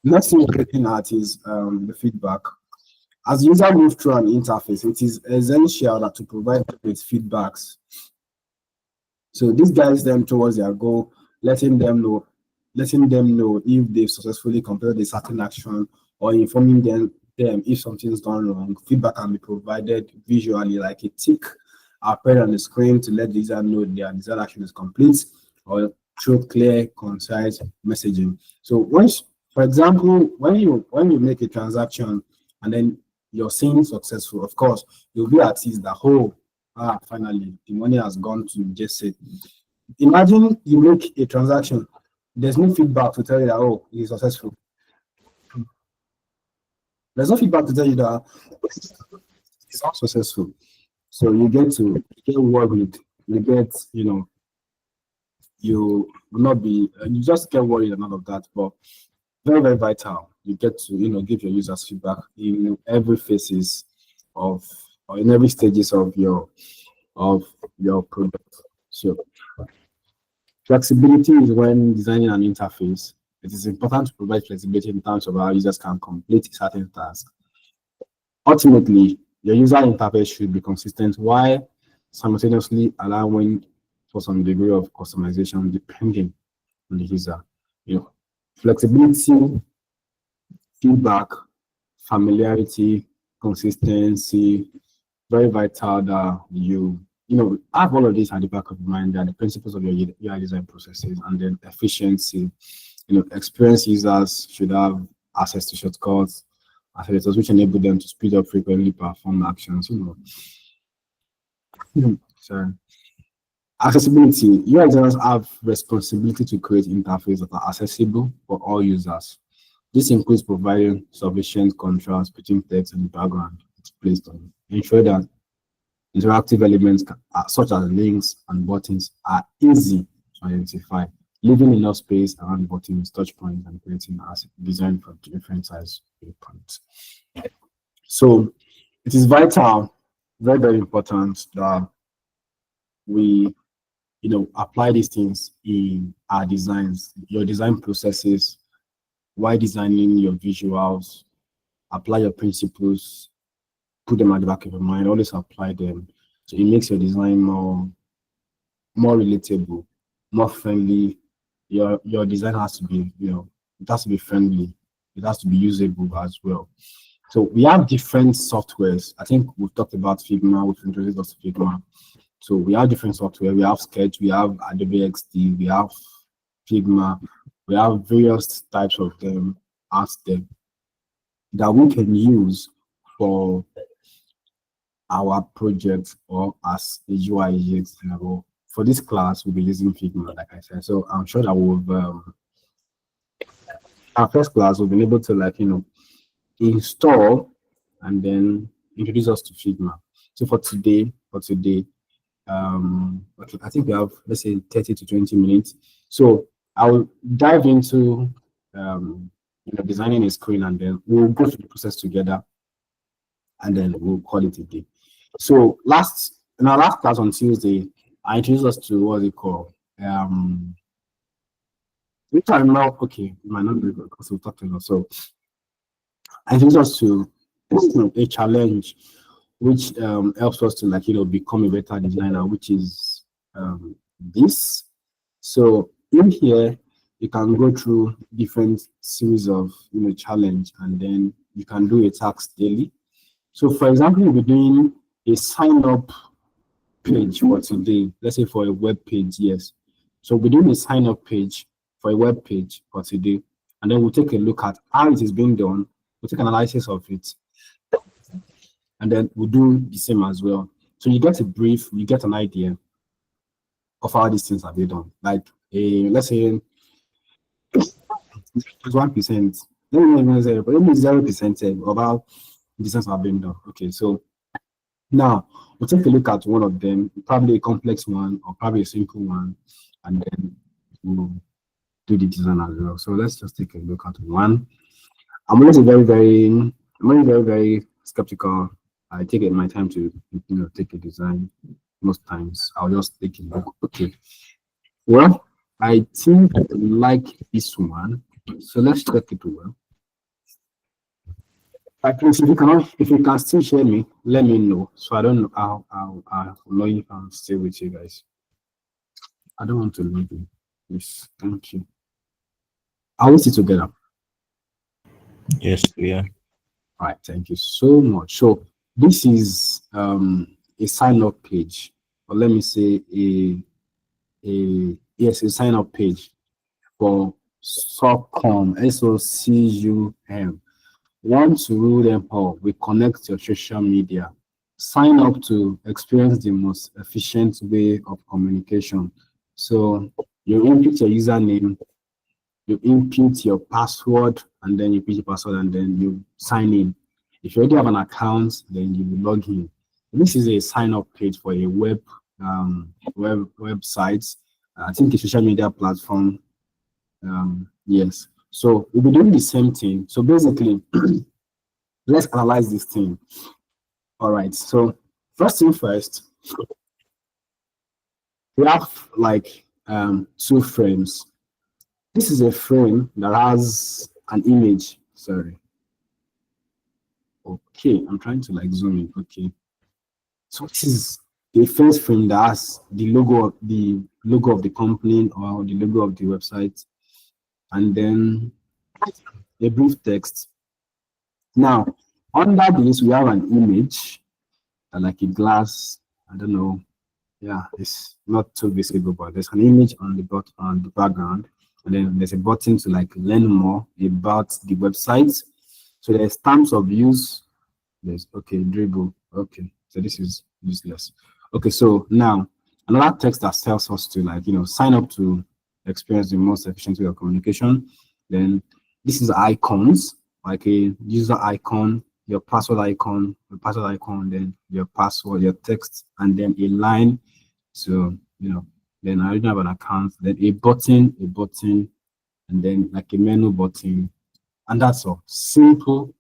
next thing we're looking at is the feedback. As the user moves through an interface, it is essential that to provide with feedbacks. So this guides them towards their goal, letting them know if they've successfully completed a certain action or informing them if something's gone wrong. Feedback can be provided visually, like a tick appearing on the screen to let the user know their desired action is complete, or through clear, concise messaging. So for example, when you make a transaction and then you're seeing successful, of course, you'll be at ease that, finally, the money has gone to Jesse. Imagine you make a transaction, there's no feedback to tell you that, it's successful. There's no feedback to tell you that it's not successful. So you get worried. You get, you will not be, you just get worried and all of that. But very, very vital. You get to, give your users feedback in every phases or in every stages of your product. So flexibility is when designing an interface. It is important to provide flexibility in terms of how users can complete certain tasks. Ultimately, your user interface should be consistent while simultaneously allowing for some degree of customization depending on the user. Flexibility, feedback, familiarity, consistency, very vital that you have all of this at the back of your mind, and the principles of your UI design processes, and then efficiency. Experienced users should have access to shortcuts, accelerators which enable them to speed up frequently perform actions. Sorry. Accessibility. UI designers have responsibility to create interfaces that are accessible for all users. This includes providing sufficient contrast between text and the background it's placed on, ensure that interactive elements such as links and buttons are easy to identify, leaving enough space around buttons, touch points, and creating as designed for different size points. So it is vital, very, very important that we apply these things in our designs, your design processes, while designing your visuals. Apply your principles, put them at the back of your mind, always apply them. So it makes your design more relatable, more friendly. Your design has to be, it has to be friendly. It has to be usable as well. So we have different softwares. I think we've talked about Figma, we've introduced us to Figma. So we have different software. We have Sketch, we have Adobe XD, we have Figma, we have various types of them out there that we can use for our project or as a UI UX level. For this class, we'll be using Figma, like I said. So I'm sure that our first class, we'll be able to install and then introduce us to Figma. So for today, okay, I think we have, let's say, 30 to 20 minutes. So I'll dive into designing a screen, and then we'll go through the process together, and then we'll call it a day. So in our last class on Tuesday, I introduced us to what they call which I'm now okay, it might not be good because we'll talk a lot. So I introduced us to a challenge which helps us to become a better designer, which is this. So in here you can go through different series of challenge, and then you can do a task daily. So for example, you'll be doing a sign up page for today, let's say for a web page, yes. So we're doing a sign up page for a web page for today, and then we'll take a look at how it is being done. We'll take an analysis of it, and then we'll do the same as well. So you get a brief, you get an idea of how these things are being done. Like let's say it's 1%. Let me not even say, but let me 0% of how these things are being done. Okay, so now we'll take a look at one of them, probably a complex one or probably a simple one, and then we'll do the design as well. So let's just take a look at one. I'm always very skeptical. I take my time to take a design. Most times I'll just take a look. Okay. Well, I think I like this one. So let's check it well. Please, if you can still share me, let me know. So I don't know I'll know if I'm still with you guys. I don't want to leave you. Yes, thank you. Are we still together? Yes, we are. All right, thank you so much. So this is a sign-up page, or let me say a sign-up page for SOCUM, SOCUM. Want to rule them all? We connect your social media. Sign up to experience the most efficient way of communication. So you input your username, you input your password, and then you put your password, and then you sign in. If you already have an account, then you log in. This is a sign-up page for a website. I think a social media platform. Yes. So we'll be doing the same thing. So basically, let's analyze this thing. All right. So first thing first, we have like 2 frames. This is a frame that has an image. Sorry. Okay, I'm trying to zoom in. Okay. So this is the first frame that has the logo of the company or the logo of the website, and then a brief text. Now, under this, we have an image, like a glass. I don't know. Yeah, it's not too visible, but there's an image on the background, and then there's a button to learn more about the website. So there's terms of use. There's dribble. Okay, so this is useless. Okay, so now another text that tells us to sign up to experience the most efficient way of communication. Then this is icons, like a user icon, your password icon, then your password, your text, and then a line. So then I already have an account, then a button, and then a menu button, and that's all. Simple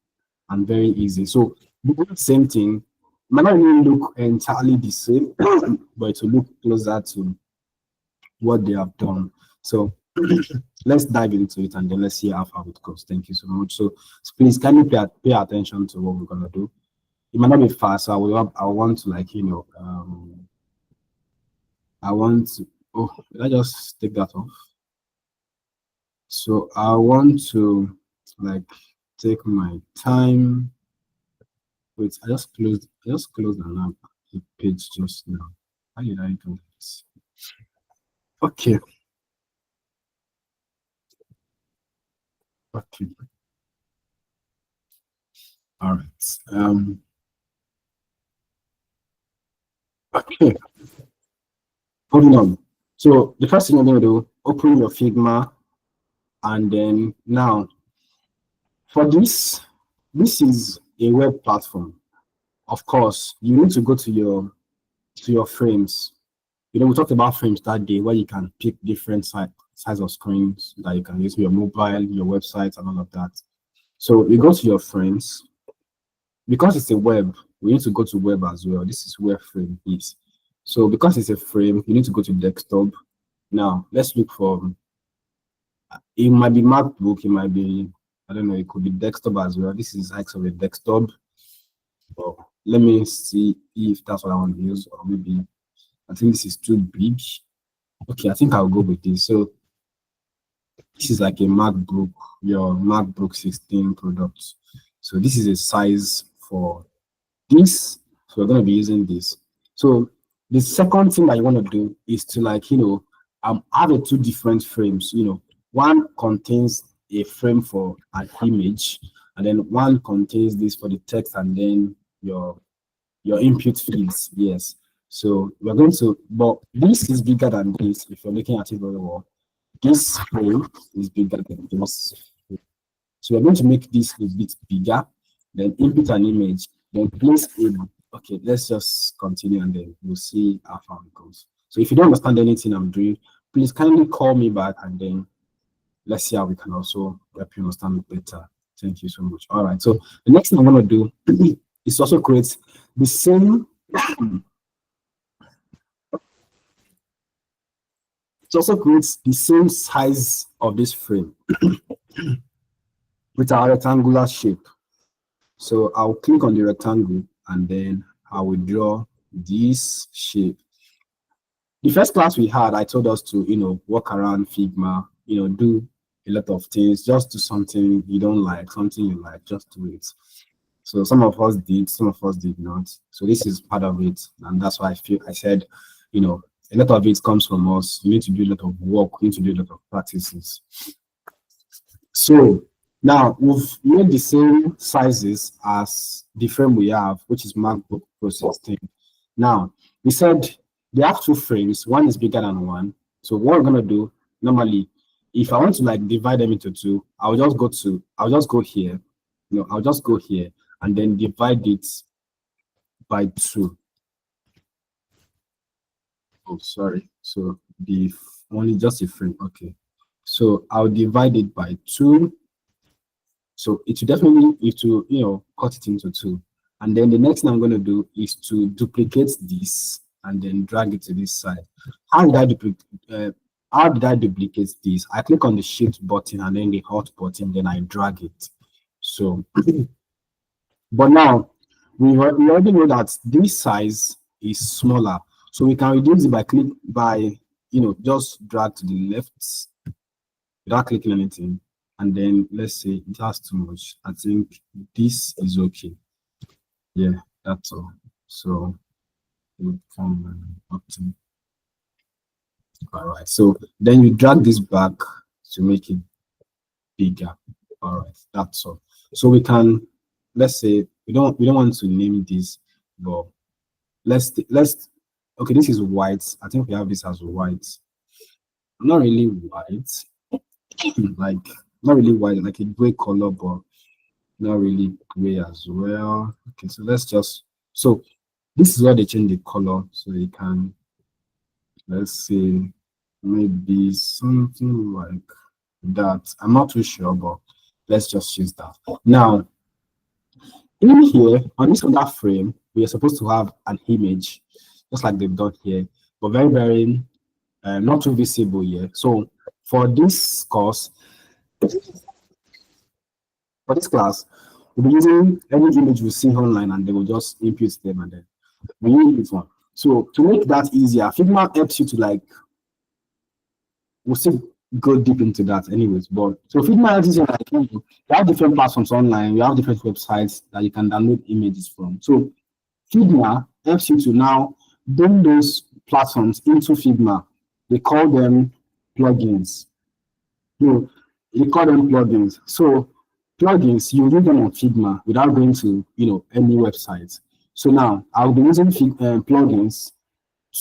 and very easy. So the same thing might not even look entirely the same, but to look closer to what they have done. So let's dive into it, and then let's see how far it goes. Thank you so much. So please, can you pay attention to what we're gonna do? It might not be fast. So I want to I want to. Oh, did I just take that off? So I want to take my time. Wait, I just closed the page just now. How did I do this? Okay. Okay. All right. Okay. Hold on. So the first thing you're going to do, open your Figma, and then now for this is a web platform. Of course, you need to go to your frames. You know, we talked about frames that day where you can pick different size of screens that you can use for your mobile, your website, and all of that. So you go to your frames. Because it's a web, we need to go to web as well. This is where frame is. So because it's a frame, you need to go to desktop. Now let's look for, it might be MacBook, it might be, I don't know, it could be desktop as well. This is actually a desktop. So let me see if that's what I want to use, or maybe I think this is too big. Okay, I think I'll go with this. So this is like a MacBook, your MacBook 16 product. So this is a size for this. So we're going to be using this. So the second thing that you want to do is to, like, you know, have two different frames. You know, one contains a frame for an image, and then one contains this for the text, and then your input fields. Yes. So we're going to, but this is bigger than this. If you're looking at it very well, this frame is bigger than this. So we're going to make this a bit bigger, then input an image, then place a, okay, let's just continue and then we'll see how far it goes. So if you don't understand anything I'm doing, please kindly call me back, and then let's see how we can also help you understand it better. Thank you so much. All right, so the next thing I'm going to do is also create the same, it also creates the same size of this frame with our rectangular shape. So I'll click on the rectangle, and then I will draw this shape. The first class we had, I told us to, you know, walk around Figma, you know, do a lot of things, just do something you don't like, something you like, just do it. So some of us did, some of us did not. So this is part of it, and that's why I said, you know, a lot of it comes from us. You need to do a lot of work, you need to do a lot of practices. So now we've made the same sizes as the frame we have, which is MacBook Pro 16. Now we said they have two frames, one is bigger than one. So what we're gonna do normally, if I want to like divide them into two, I'll just go here, you know, I'll just go here and then divide it by 2. Oh, sorry. So the only just a frame. Okay. So I'll divide it by 2. So it will definitely, you know, cut it into 2. And then the next thing I'm going to do is to duplicate this and then drag it to this side. How did I duplicate this? I click on the Shift button and then the Alt button, then I drag it. So, but now we already know that this size is smaller, so we can reduce it by you know, just drag to the left without clicking anything, and then let's say it has too much. I think this is okay. Yeah, that's all. So we come up to, all right. So then you drag this back to make it bigger. All right, that's all. So we can, let's say we don't want to name this, but let's okay, this is white. I think we have this as white. Not really white, like not really white, like a gray color, but not really gray as well. Okay, so let's just, so this is where they change the color, so you can, let's say maybe something like that. I'm not too sure, but let's just use that. Now in here on this other frame, we are supposed to have an image just like they've done here, but very not too visible here. So for this course, for this class, we'll be using any image we see online, and they will just input them, and then we use this one. So to make that easier, Figma helps you to, like, we'll still go deep into that anyways, but so Figma helps you, like, you have different platforms online, you have different websites that you can download images from. So Figma helps you to now bring those platforms into Figma. They call them plugins. No, they call them plugins. So plugins, you use them on Figma without going to any website. So now I'll be using plugins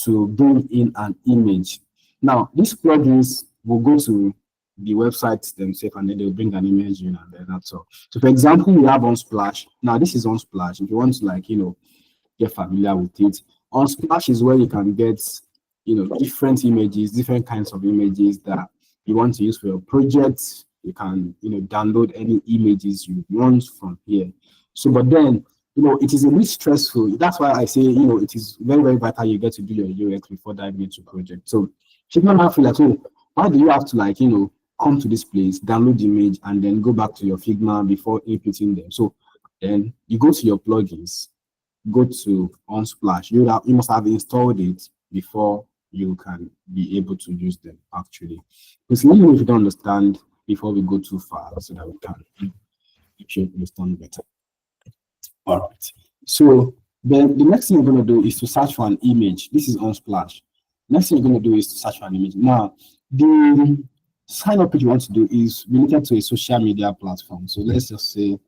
to bring in an image. Now these plugins will go to the website themselves and then they'll bring an image in and then that's all. So for example, we have Unsplash. Now this is Unsplash. If you want to get familiar with it, Unsplash is where you can get different images, different kinds of images that you want to use for your project. You can download any images you want from here. So but then it is a bit stressful. That's why I say it is very, very vital you get to do your UX before diving into project. So people might feel like, oh, why do you have to come to this place, download the image, and then go back to your Figma before inputting them? So then you go to your plugins, go to Unsplash. You must have installed it before you can be able to use them actually. Because even if you don't understand before we go too far, so that we can actually understand better. All right. So then the next thing you're going to do is to search for an image. This is Unsplash. Next thing you're going to do is to search for an image. Now, the sign up page you want to do is related to a social media platform. So let's just say,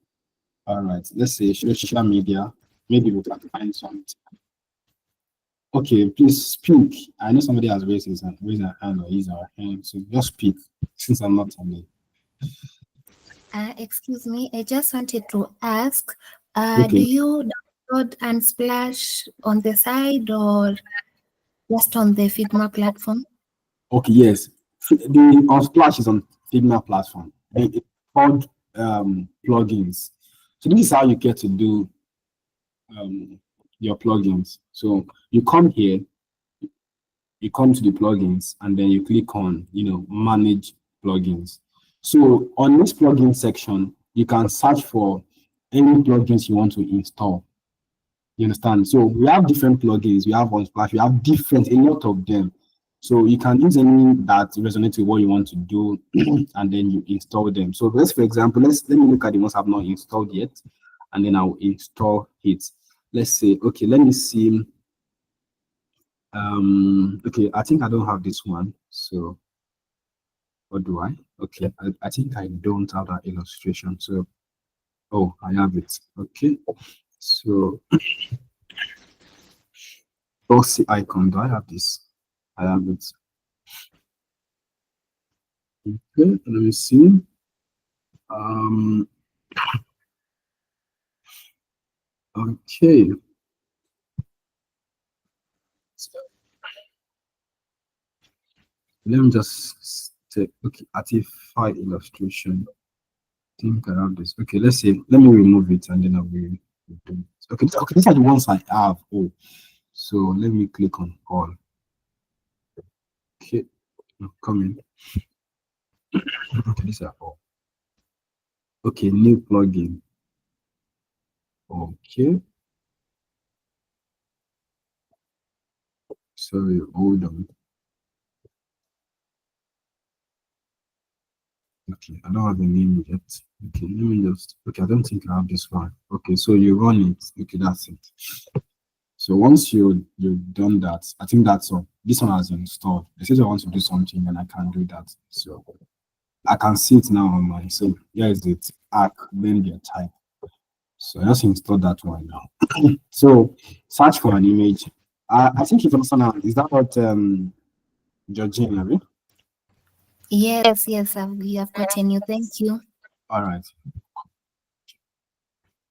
all right, let's say social media. Maybe we can find something. Okay, please speak. I know somebody has raised their hand or his or her hand, so just speak since I'm not on it. Excuse me, I just wanted to ask, Okay. do you download Unsplash on the side or just on the Figma platform? Okay, yes. The Unsplash is on Figma platform. It's called plugins. So this is how you get to do your plugins. So you come here, you come to the plugins, and then you click on manage plugins. So on this plugin section, you can search for any plugins you want to install. You understand? So we have different plugins. We have Unsplash. We have a lot of them. So you can use any that resonates with what you want to do, and then you install them. So for example, let me look at the ones I've not installed yet, and then I'll install it. Let's say, okay, let me see. Okay, I think I don't have this one. So what do I? Okay, I think I don't have that illustration. So, oh, I have it. Okay, so glossy icon. Do I have this? I have it. Okay, let me see. Okay. Let me just take artifact illustration. I think I have this. Okay, let's see. Let me remove it and then I will do it. Okay, these are the ones I have. Oh, so let me click on all. Okay, I'm coming. Okay, these are all. Okay, new plugin. Okay. Sorry, hold on. Okay, I don't have a name yet. Okay, let me just. Okay, I don't think I have this one. Okay, so you run it. Okay, that's it. So once you've done that, I think that's all. This one has installed. It says I want to do something, and I can do that. So I can see it now on mine. So here is it. Arc, then the type. So I just installed that one now. So search for an image. I think if also now, is that what Georgina, right? Yes, we have gotten you. Thank you. All right.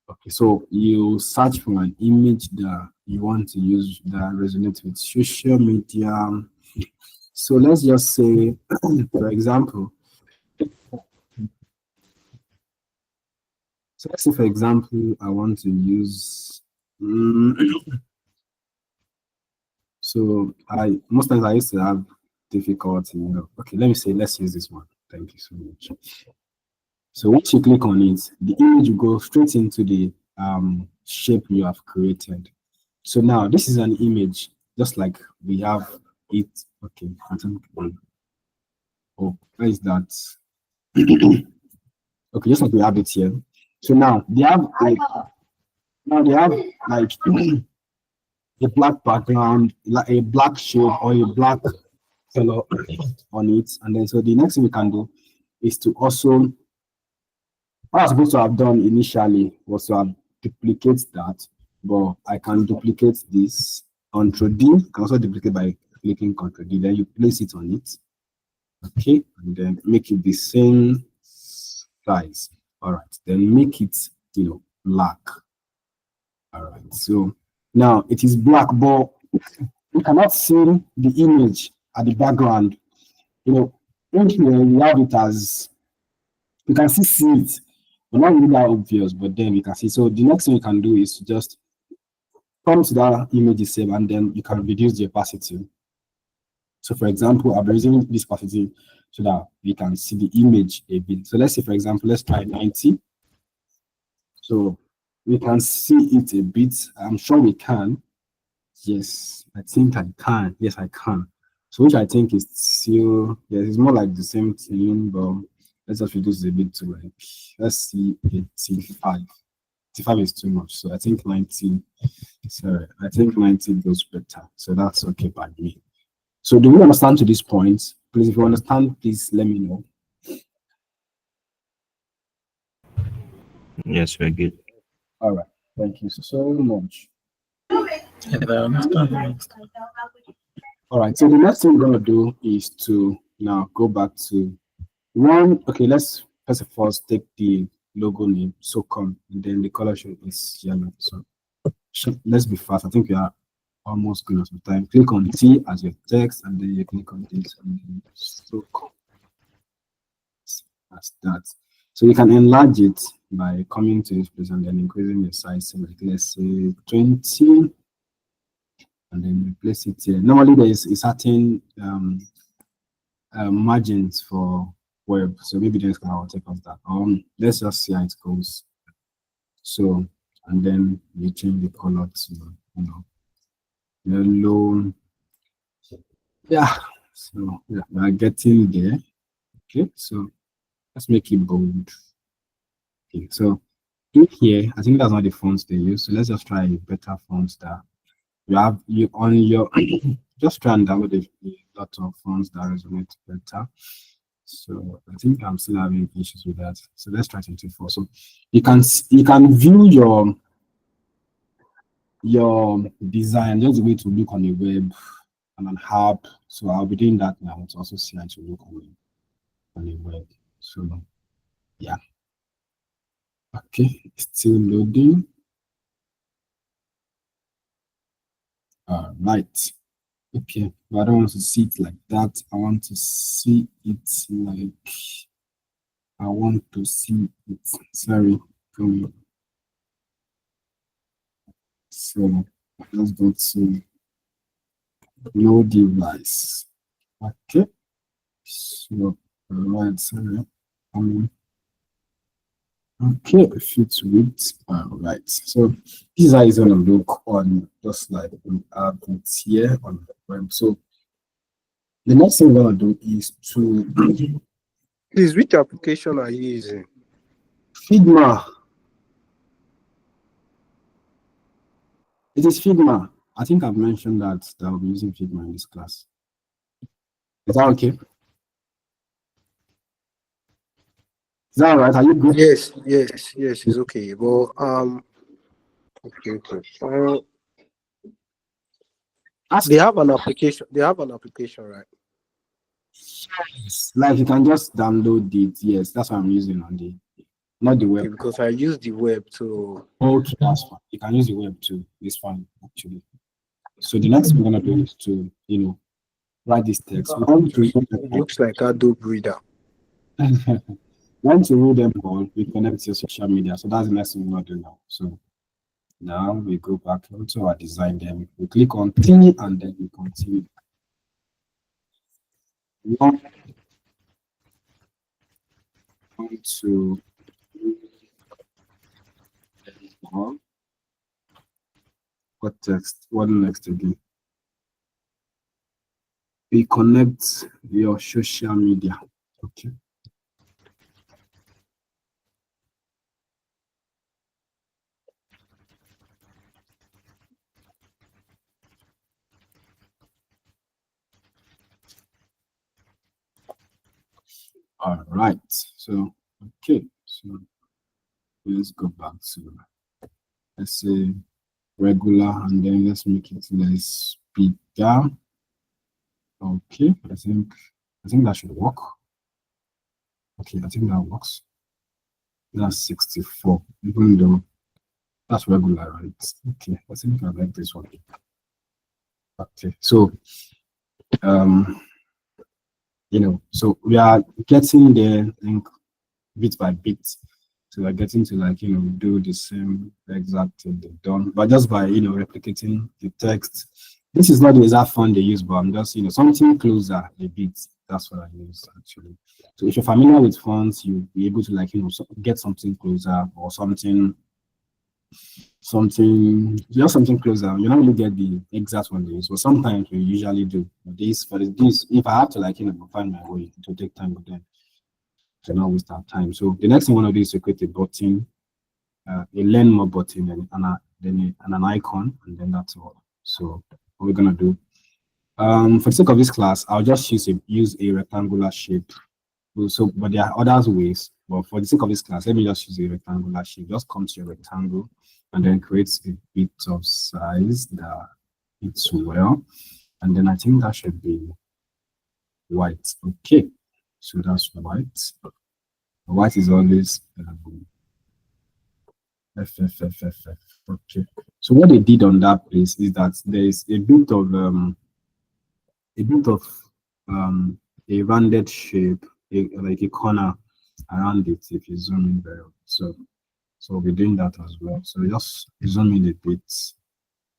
Okay, so you search for an image that you want to use that resonates with social media. So let's just say, for example, so let's say, for example, I want to use. So most times I used to have difficulty. Okay, let's use this one. Thank you so much. So once you click on it, the image will go straight into the shape you have created. So now this is an image, just like we have it. Okay, oh, where is that? Okay, just like we have it here. So now they have like a black background, like a black shade or a black color on it. And then so the next thing we can do is to also, what I was supposed to have done initially was to have duplicate that, but I can duplicate this. Control D, you can also duplicate by clicking Control D. Then you place it on it. Okay, and then make it the same size. All right, then make it, black. All right, so now it is black, but you cannot see the image at the background. In here we have it as, you can see it, but not really that obvious, but then you can see. So the next thing you can do is to just come to that image itself, and then you can reduce the opacity. So for example, I'm using this opacity so that we can see the image a bit. So let's say, for example, let's try 90. So we can see it a bit. I'm sure we can. Yes, I think I can. Yes, I can. So which I think is still, yes, it's more like the same thing, but let's just reduce it a bit to like, let's see, 85. 85 is too much. So I think 90, sorry, I think 90 goes better. So that's okay by me. So do we understand to this point? Please, if you understand, please let me know. Yes, we're good. All right. Thank you so much. All right. So the next thing we're going to do is to now go back to one. Okay, let's first of all take the logo name, SOCOM, and then the color should is yellow. So let's be fast. I think we are almost going out of time. Click on T as your text, and then you click on this, and then SOCOM. As that. So you can enlarge it by coming to this place and then increasing the size. So like, let's say 20, and then we place it here. Normally there is a certain margins for web, so maybe there's going to take off that. Let's just see how it goes. So, and then we change the color to yellow. Yeah. So yeah, we are getting there. Okay, so let's make it bold. Okay, so in here, I think that's not the fonts they use. So let's just try better fonts that you have you on your just try and download a lot of fonts that resonate better. So I think I'm still having issues with that. So let's try 24. So you can view your design just the way to look on the web and an app. So I'll be doing that now to also see how to look on the web. So yeah. Okay, still loading. All right. Okay, but I don't want to see it like that. I want to see it like Sorry. So let's go to no device. Okay. So right, sorry. Okay, fit width. All right. So this is how it's gonna look on just like we have it here on the web. So the next thing we're gonna do is to Please, which application are you using? Figma. It is Figma. I think I've mentioned that I'll be using Figma in this class. Is that okay? Is that all right? Are you good? Yes, it's okay. But okay. They have an application. Right? Yes. Like you can just download it. Yes, that's what I'm using on not the web. Okay, because I use the web to. Okay, that's fine. You can use the web too. It's fine actually. So the next thing we're gonna do is to write this text. We want to It looks like Adobe Reader. Once you read them all, we connect to your social media. So that's the next thing we're gonna do now. So now we go back to our design. Then we click on T and then we continue. We want to what text? What next again? We connect your social media. Okay. All right. So okay. So let's go back to, let's say, regular, and then let's make it less bigger. Okay. I think that should work. Okay. I think that works. That's 64, even though that's regular, right? Okay. I think I like this one. Okay. So so we are getting there, I think, bit by bit. So we're getting to, like, do the same exact thing they've done, but just by, replicating the text. This is not the exact font they use, but I'm just, something closer a bit. That's what I use, actually. So if you're familiar with fonts, you'll be able to, like, get something closer, or something just something closer. You don't really get the exact one they use, but sometimes we usually do. For this, if I have to, like, find my way, it will take time, but then to not waste our time. So the next thing we want to do is to create a button, a learn more button, and an icon, and then that's all. So what we're gonna do, for the sake of this class, I'll just use a rectangular shape. So, but there are other ways. But for the sake of this class, let me just use a rectangular shape. Just come to your rectangle, and then create a bit of size that fits well. And then I think that should be white. Okay, so that's white. White is always FFFFF. Okay. So what they did on that place is that there is a bit of a rounded shape, like a corner around it if you zoom in very well. So we're doing that as well. So just zoom in a bit,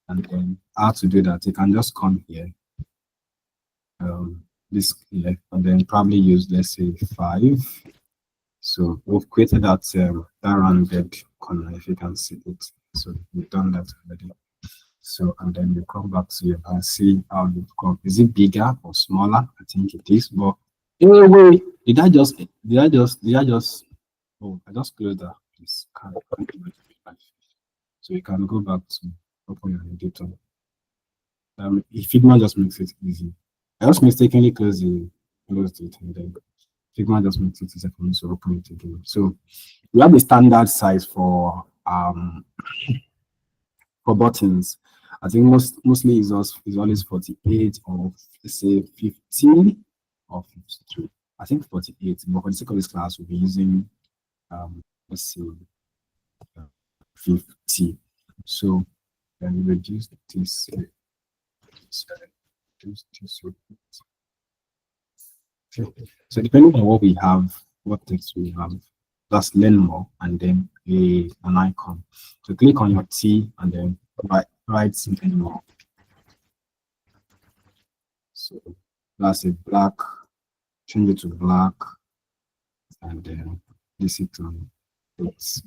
and then how to do that, you can just come here, this here, and then probably use, let's say, 5. So we've created that rounded corner, if you can see it. So we've done that already. So, and then you come back to you and see how you've come. Is it bigger or smaller? I think it is. But anyway, did I just oh, I just closed that. Please can't so you can go back to open your editor. Figma just makes it easy. I just mistakenly closed it, and then Figma just makes it easy for me to open it again. So we have the standard size for buttons. I think mostly is always 48, or let's say 15 or 52. I think 48, but for the sake of this class, we'll be using let's see, 50. So then we reduce this. Okay. So depending on what we have, what text we have, just learn more, and then an icon. So click on your T and then write something more. So that's a black, change it to black, and then this it on it.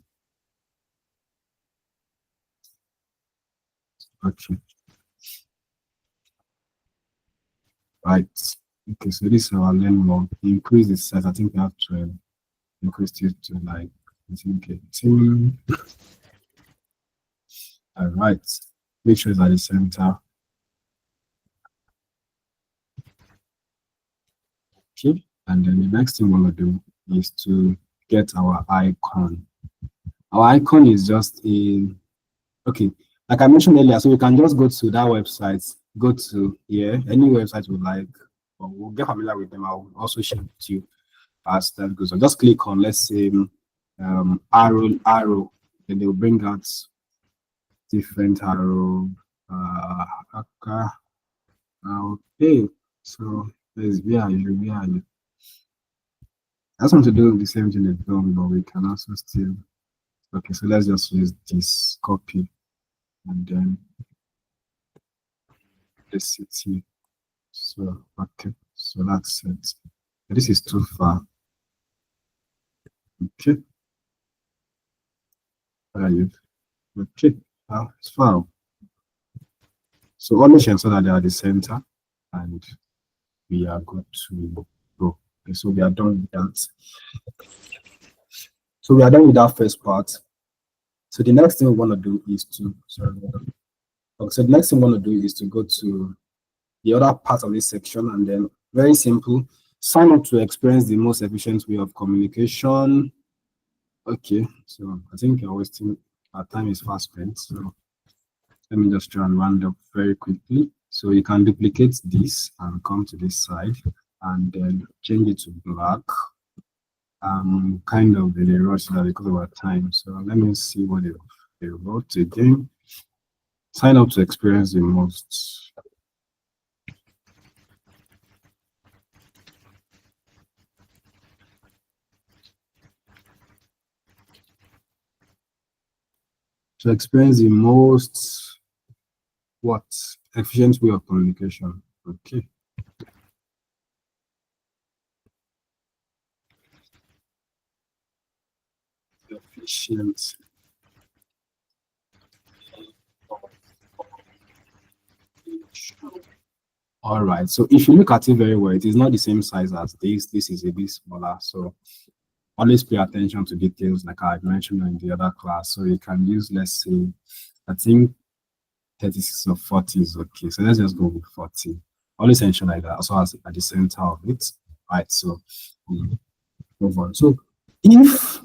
Okay. Right. Okay, so this is our learn more. Increase the size. I think we have to increase it to, like, I think 18. All right. Make sure it's at the center. Okay. And then the next thing we want to do is to get our icon. Our icon is just okay, like I mentioned earlier, so we can just go to that website, go to here, any website we like, or we'll get familiar with them. I'll also share it with you as that goes on. Just click on, let's say, arrow, and they'll bring out different arrow. Okay, so where are you? I just want to do the same thing they've done, but we can also still. Okay, so let's just use this copy, and then this city. So okay, so that's it. This is too far. Okay. Where are you? Okay, it's far. So always ensure that they are the center, and we are good to go. Okay, so we are done with that. So we are done with that first part. So the next thing we want to do is to so the next thing we want to do is to go to the other part of this section, and then very simple. Sign up to experience the most efficient way of communication. Okay, so I think you're wasting our time is fast spent. So let me just try and round up very quickly. So you can duplicate this and come to this side and then change it to black. Kind of in a rush that because of our time. So let me see what they wrote again. Sign up to experience the most. To experience the most what efficient way of communication. Okay. Efficient. All right. So if you look at it very well, it is not the same size as this. This is a bit smaller. So always pay attention to details, like I mentioned in the other class. So you can use, let's say, I think 36 or 40 is okay. So let's just go with 40. Always ensure like that also has at the center of it. Right. So we move on. So if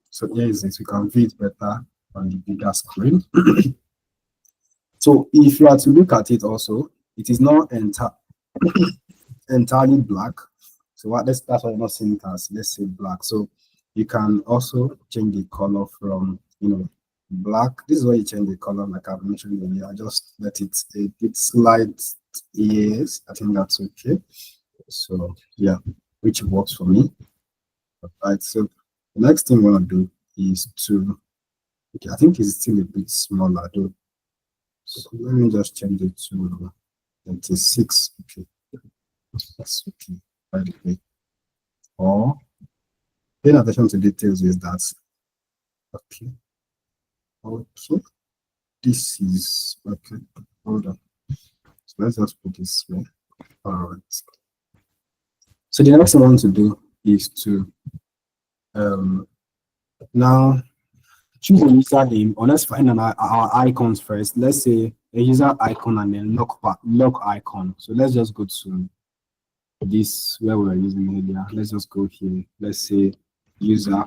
so here is it, we can view it better on the bigger screen. So if you are to look at it also, it is not entirely black. So that's why you're not seeing it as, let's say, black. So you can also change the color from, black. This is where you change the color, like I've mentioned earlier. Just let it a bit slight. Yes, I think that's okay. So yeah, which works for me. Right. So the next thing we want to do is to, okay, I think it's still a bit smaller though. So let me just change it to 26. Okay, that's okay. By the way, or paying attention to details is that okay. Okay, this is okay. Hold on. So let's just put this way. All right. So the next thing I want to do is to now choose a user name, or let's find our icons first. Let's say a user icon and then lock icon. So let's just go to this where we're using earlier. Let's just go here. Let's say user.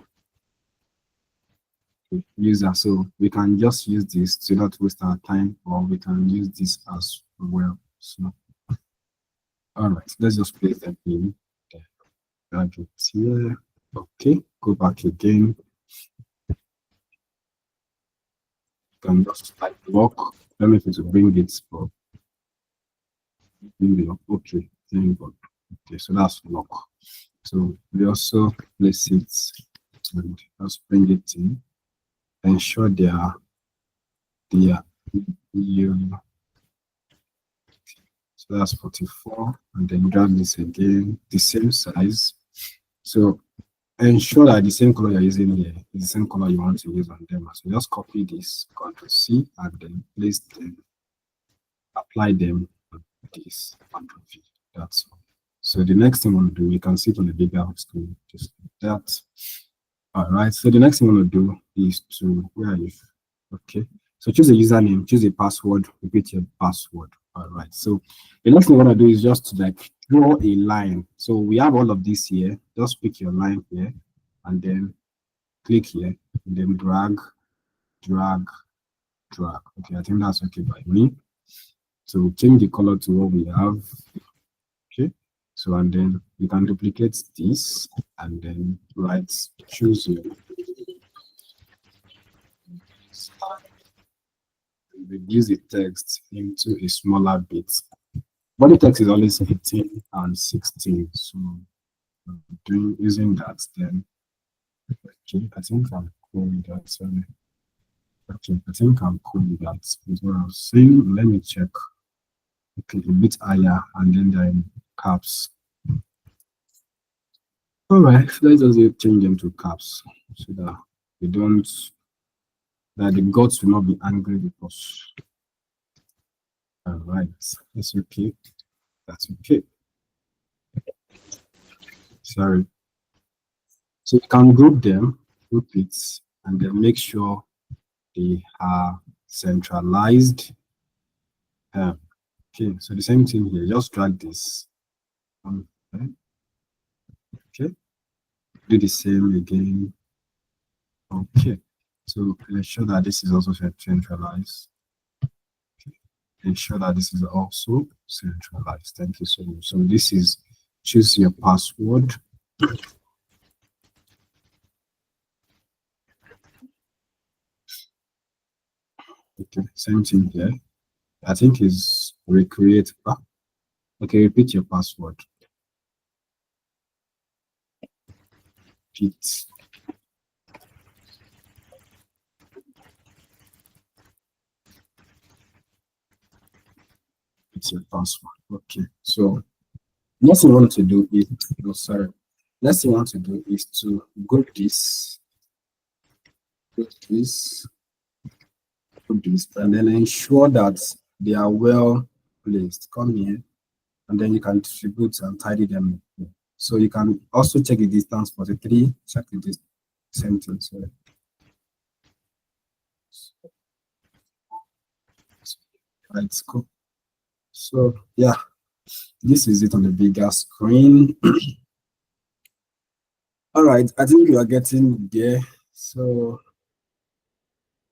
So we can just use this to not waste our time, or we can use this as well. So all right, let's just place them in. Drag it here. Okay, go back again. Can just type lock. Let me to bring it for okay, thank God. Okay, so that's lock. So we also place it and just bring it in. Ensure they are so that's 44, and then drag this again, the same size. So ensure that the same color you're using here is the same color you want to use on them. So just copy this, Ctrl+C, and then place them, apply them on this, Ctrl+V. That's all. So the next thing we'll do, you can see it on the bigger screen, just like that. All right. So the next thing we'll do is to, where are you? Okay. So choose a username, choose a password, repeat your password. All right. So the next thing we're gonna do is just to like draw a line. So we have all of this here. Just pick your line here, and then click here, and then drag. Okay, I think that's okay by me. So change the color to what we have. Okay. So and then you can duplicate this, and then choose your reduce the text into a smaller bit. Body text is always 18 and 16. So using that, then okay, I think I'm cool with that. Sorry. Okay, I think I'm cool with that. Is what I was saying. Let me check. Okay, a bit higher, and then they're in caps. All right, let's just change them to caps so that that the gods will not be angry with us. All right, that's okay. That's okay. Sorry. So you can group them, group it, and then make sure they are centralized. Okay, so the same thing here, just drag this. Okay. do the same again. Okay, so ensure that this is also centralized. Ensure that this is also centralized. Thank you so much. So this is choose your password. Okay, same thing here. I think is recreate. Okay, repeat your password. Repeat. It's your password. Okay, so next thing you want to do is, oh, sorry. Next thing you want to do is to group this, and then ensure that they are well placed. Come here, and then you can distribute and tidy them. So you can also check the distance for the 3. Check the distance. Same thing. Right, cool. So yeah, this is it on the bigger screen. All right, I think we are getting there. So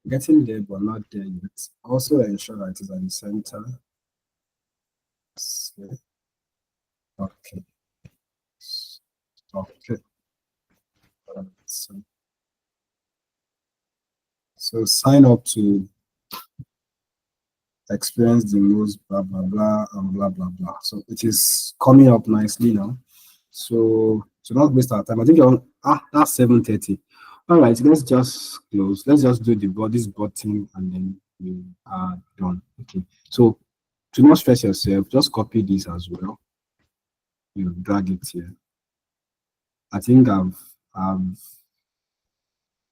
getting there, but not there yet. Also ensure that it is at the center. Okay. Okay. So sign up to experience the most blah blah blah and blah blah blah. So it is coming up nicely now. So to not waste our time, I think you're on that's 7:30. All right, let's just close. Let's just do this button and then we are done. Okay. So to not stress yourself, just copy this as well. You drag it here. I think I've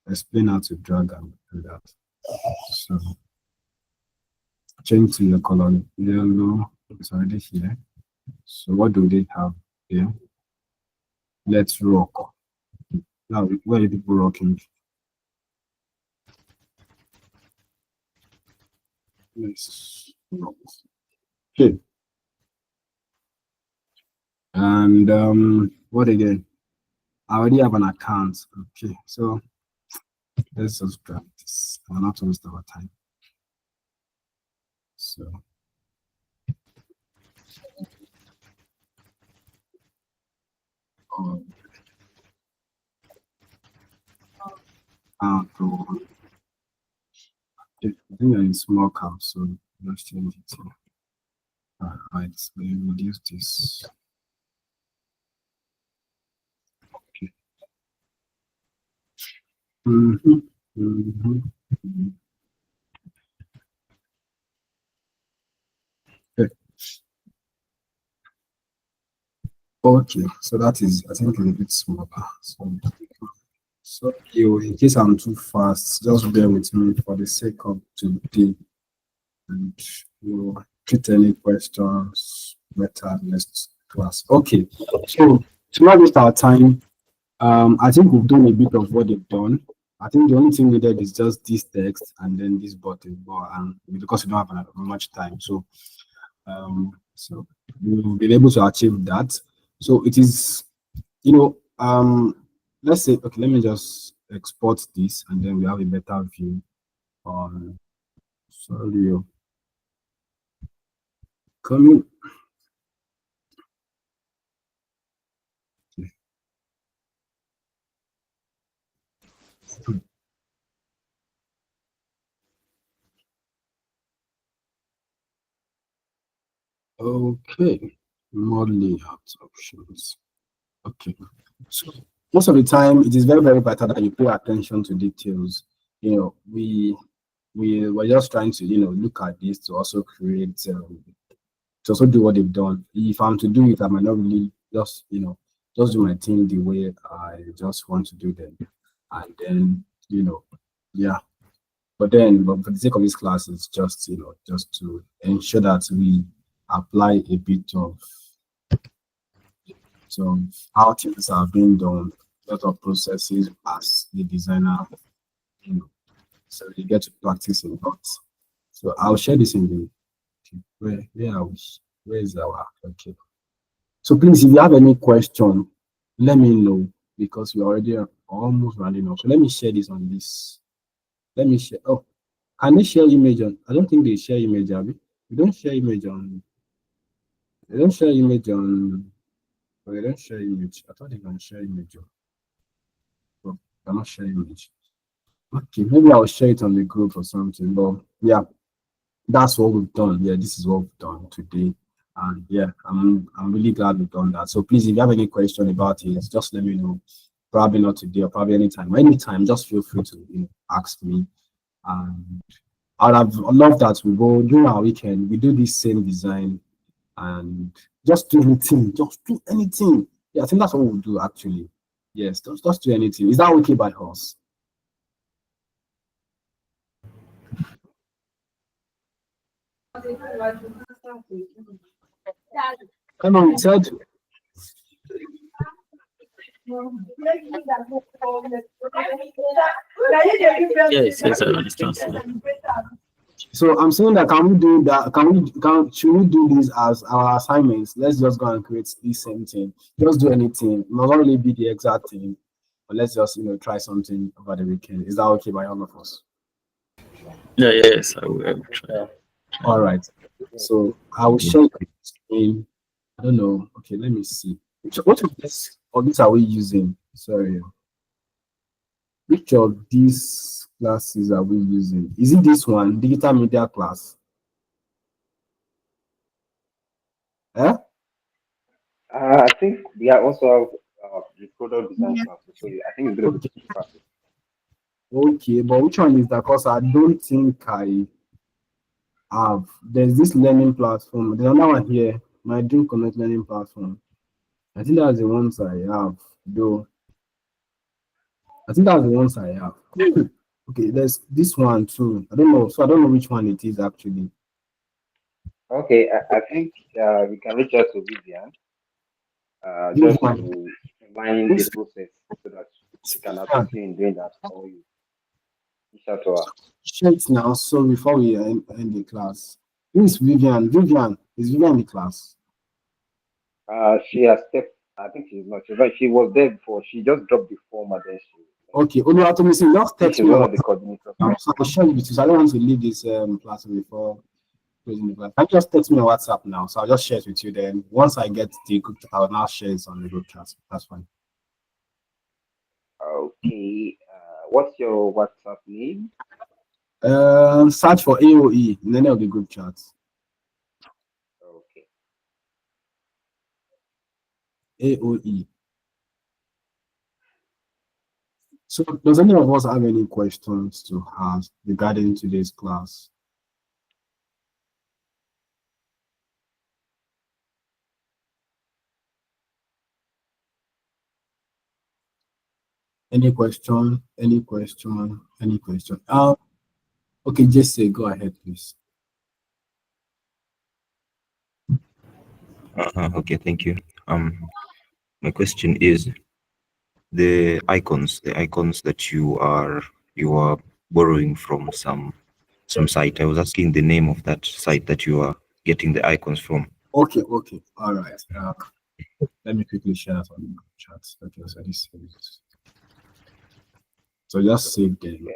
explained how to drag and do that. So change to your color yellow. It's already here. So what do they have here? Let's rock. Now, where are people rocking? Let's rock. Okay. And what again? I already have an account. Okay, so let's just grab this. I'm not to waste our time. So I think you're in small cap, so let's change it here. All right, so we reduce this. Okay. Okay. Okay, so that is, I think, a bit smaller. So you, in case I'm too fast, just bear with me for the sake of today, and we'll treat any questions better next class. Okay, so to not waste our time, I think we've done a bit of what they've done. I think the only thing needed is just this text and then this button, and because we don't have much time, so we'll be able to achieve that. So it is, let's say, okay, let me just export this and then we have a better view on, sorry, coming. Okay, more layout options. Okay, so most of the time it is very, very vital that you pay attention to details. We're just trying to look at this to also create to also do what they've done. If I'm to do it, I might not really just just do my thing the way I just want to do them, and then yeah. But for the sake of this class, it's just just to ensure that we apply a bit of how things are being done, a lot of processes as the designer, so you get to practice a lot. So I'll share this in the where is our okay. So please, if you have any question, let me know. because we're already almost running off. So let me share this on this. Let me share. Oh, can they share image on? I don't think they share image, Abby. We don't share image on. They don't share image on. Oh, they don't share image. I thought they can share image. But I'm not sharing image. Okay, maybe I'll share it on the group or something. But yeah, that's what we've done. Yeah, this is what we've done today. And yeah, I'm really glad we've done that. So please, if you have any question about it, just let me know. Probably not today or probably anytime. Anytime, just feel free to ask me. And I'd have loved that we go during our weekend, we do this same design and just do anything. Just do anything. Yeah, I think that's what we'll do actually. Yes, just do anything. Is that okay by us? Come on, said. Yes, yes, I understand. So I'm saying that can we do that? Should we do this as our assignments? Let's just go and create the same thing. Just do anything. It must not really be the exact thing, but let's just try something over the weekend. Is that okay by all of us? Yeah, yes, I will try. All right. So I will share the screen. I don't know. Okay, let me see. What of this are we using? Sorry. Which of these classes are we using? Is it this one, digital media class? Eh? I think we are also have the product design class, so I think it's going to be two classes. Okay, but which one is that? Because I don't think I have. There's this learning platform. There's another one here, my Dream Connect learning platform. I think that's the ones I have, though. I think that's the ones I have. Okay, there's this one too. I don't know. So I don't know which one it is actually. Okay, I think we can reach out to Vivian This just one. to streamline the process so that she can assist you in doing that for you. Reach out to her. Share it now. So before we end the class, who is Vivian? Vivian, is Vivian in the class? She has stepped. I think she's not. She was there before. She just dropped the form and then she. Okay, Oluwatomisin, just text She's me. one of the coordinators. So I'll share it with you. So I don't want to leave this class before closing the class. Can you just text me on WhatsApp now? So I'll just share it with you. Then once I get the group chat, I'll now share it on the group chat. That's fine. Okay. What's your WhatsApp name? Search for AOE in any of the group chats. Okay. AOE. So does any of us have any questions to ask regarding today's class? Any question? Any question? Any question? Okay, Jesse, go ahead, please. Okay, thank you. My question is the icons that you are borrowing from some site. I was asking the name of that site that you are getting the icons from. Okay, all right. Let me quickly share that on the chat. Okay, so this is so just save them.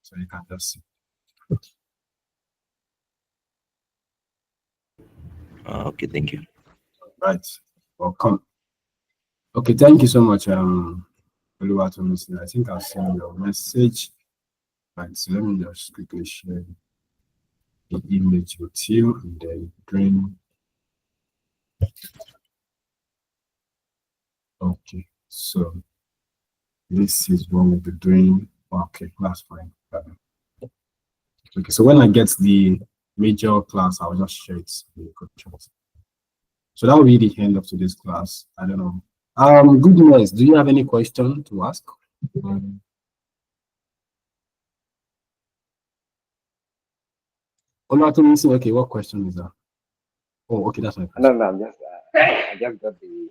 So you can just see. Okay, thank you. Right, welcome. Okay, thank you so much, Oluwatomisin. I think I'll send your message. Right, so let me just quickly share the image with you and then bring. Okay, so this is what we'll be doing. Okay, that's fine. Okay, so when I get the major class, I'll just share it in the group chat. So that will be the end of today's class. I don't know. Goodness, do you have any question to ask? Okay, what question is that? Oh, okay, that's my question. No, I'm just I just got the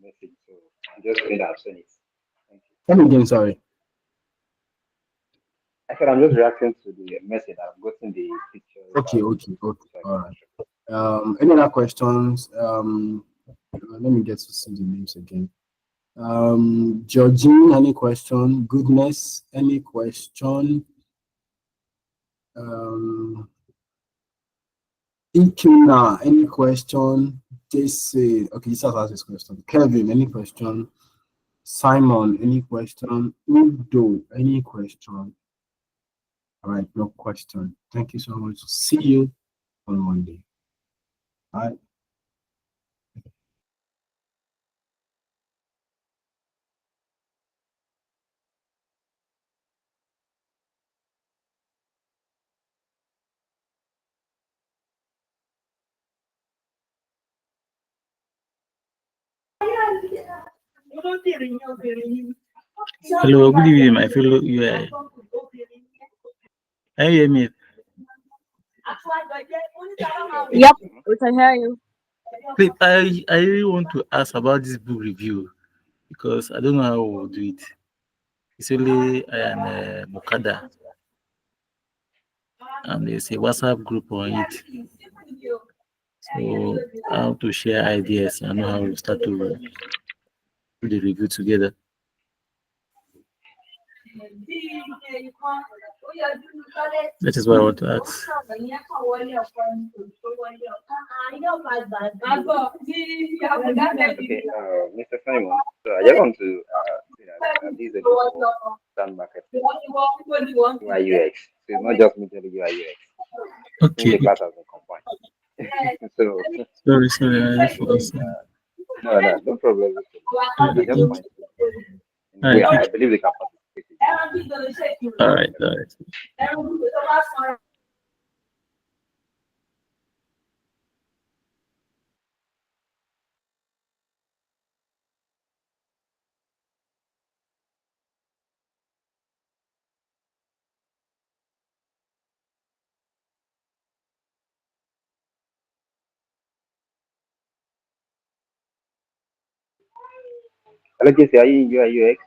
message, so I'm just going to send it. Thank you. Come again, sorry. I said I'm just reacting to the message. I've gotten the picture. Okay. All right. Any other questions? Let me get to see the names again. Georgine, any question? Goodness, any question? Ikina, any question? JC, okay, this has this question. Kevin, any question? Simon, any question? Udo, any question? All right, no question. Thank you so much. See you on Monday. All right. Hello, good evening, my fellow UI. Can you hear me? Yep, we can hear you. Please, I really want to ask about this book review because I don't know how we'll do it. It's only an Mokada, and there's a WhatsApp group on it. So how to share ideas and know how we start to do the review together. That is what I want to ask. Okay, Mr. Simon, so I just want to say that this is a book for stand market UI UX. So it's not just majorly UI UX. Okay. The class has been combined. So no problem. Just fine. I believe they can participate. All right. Hello, Jesse, are you UI UX?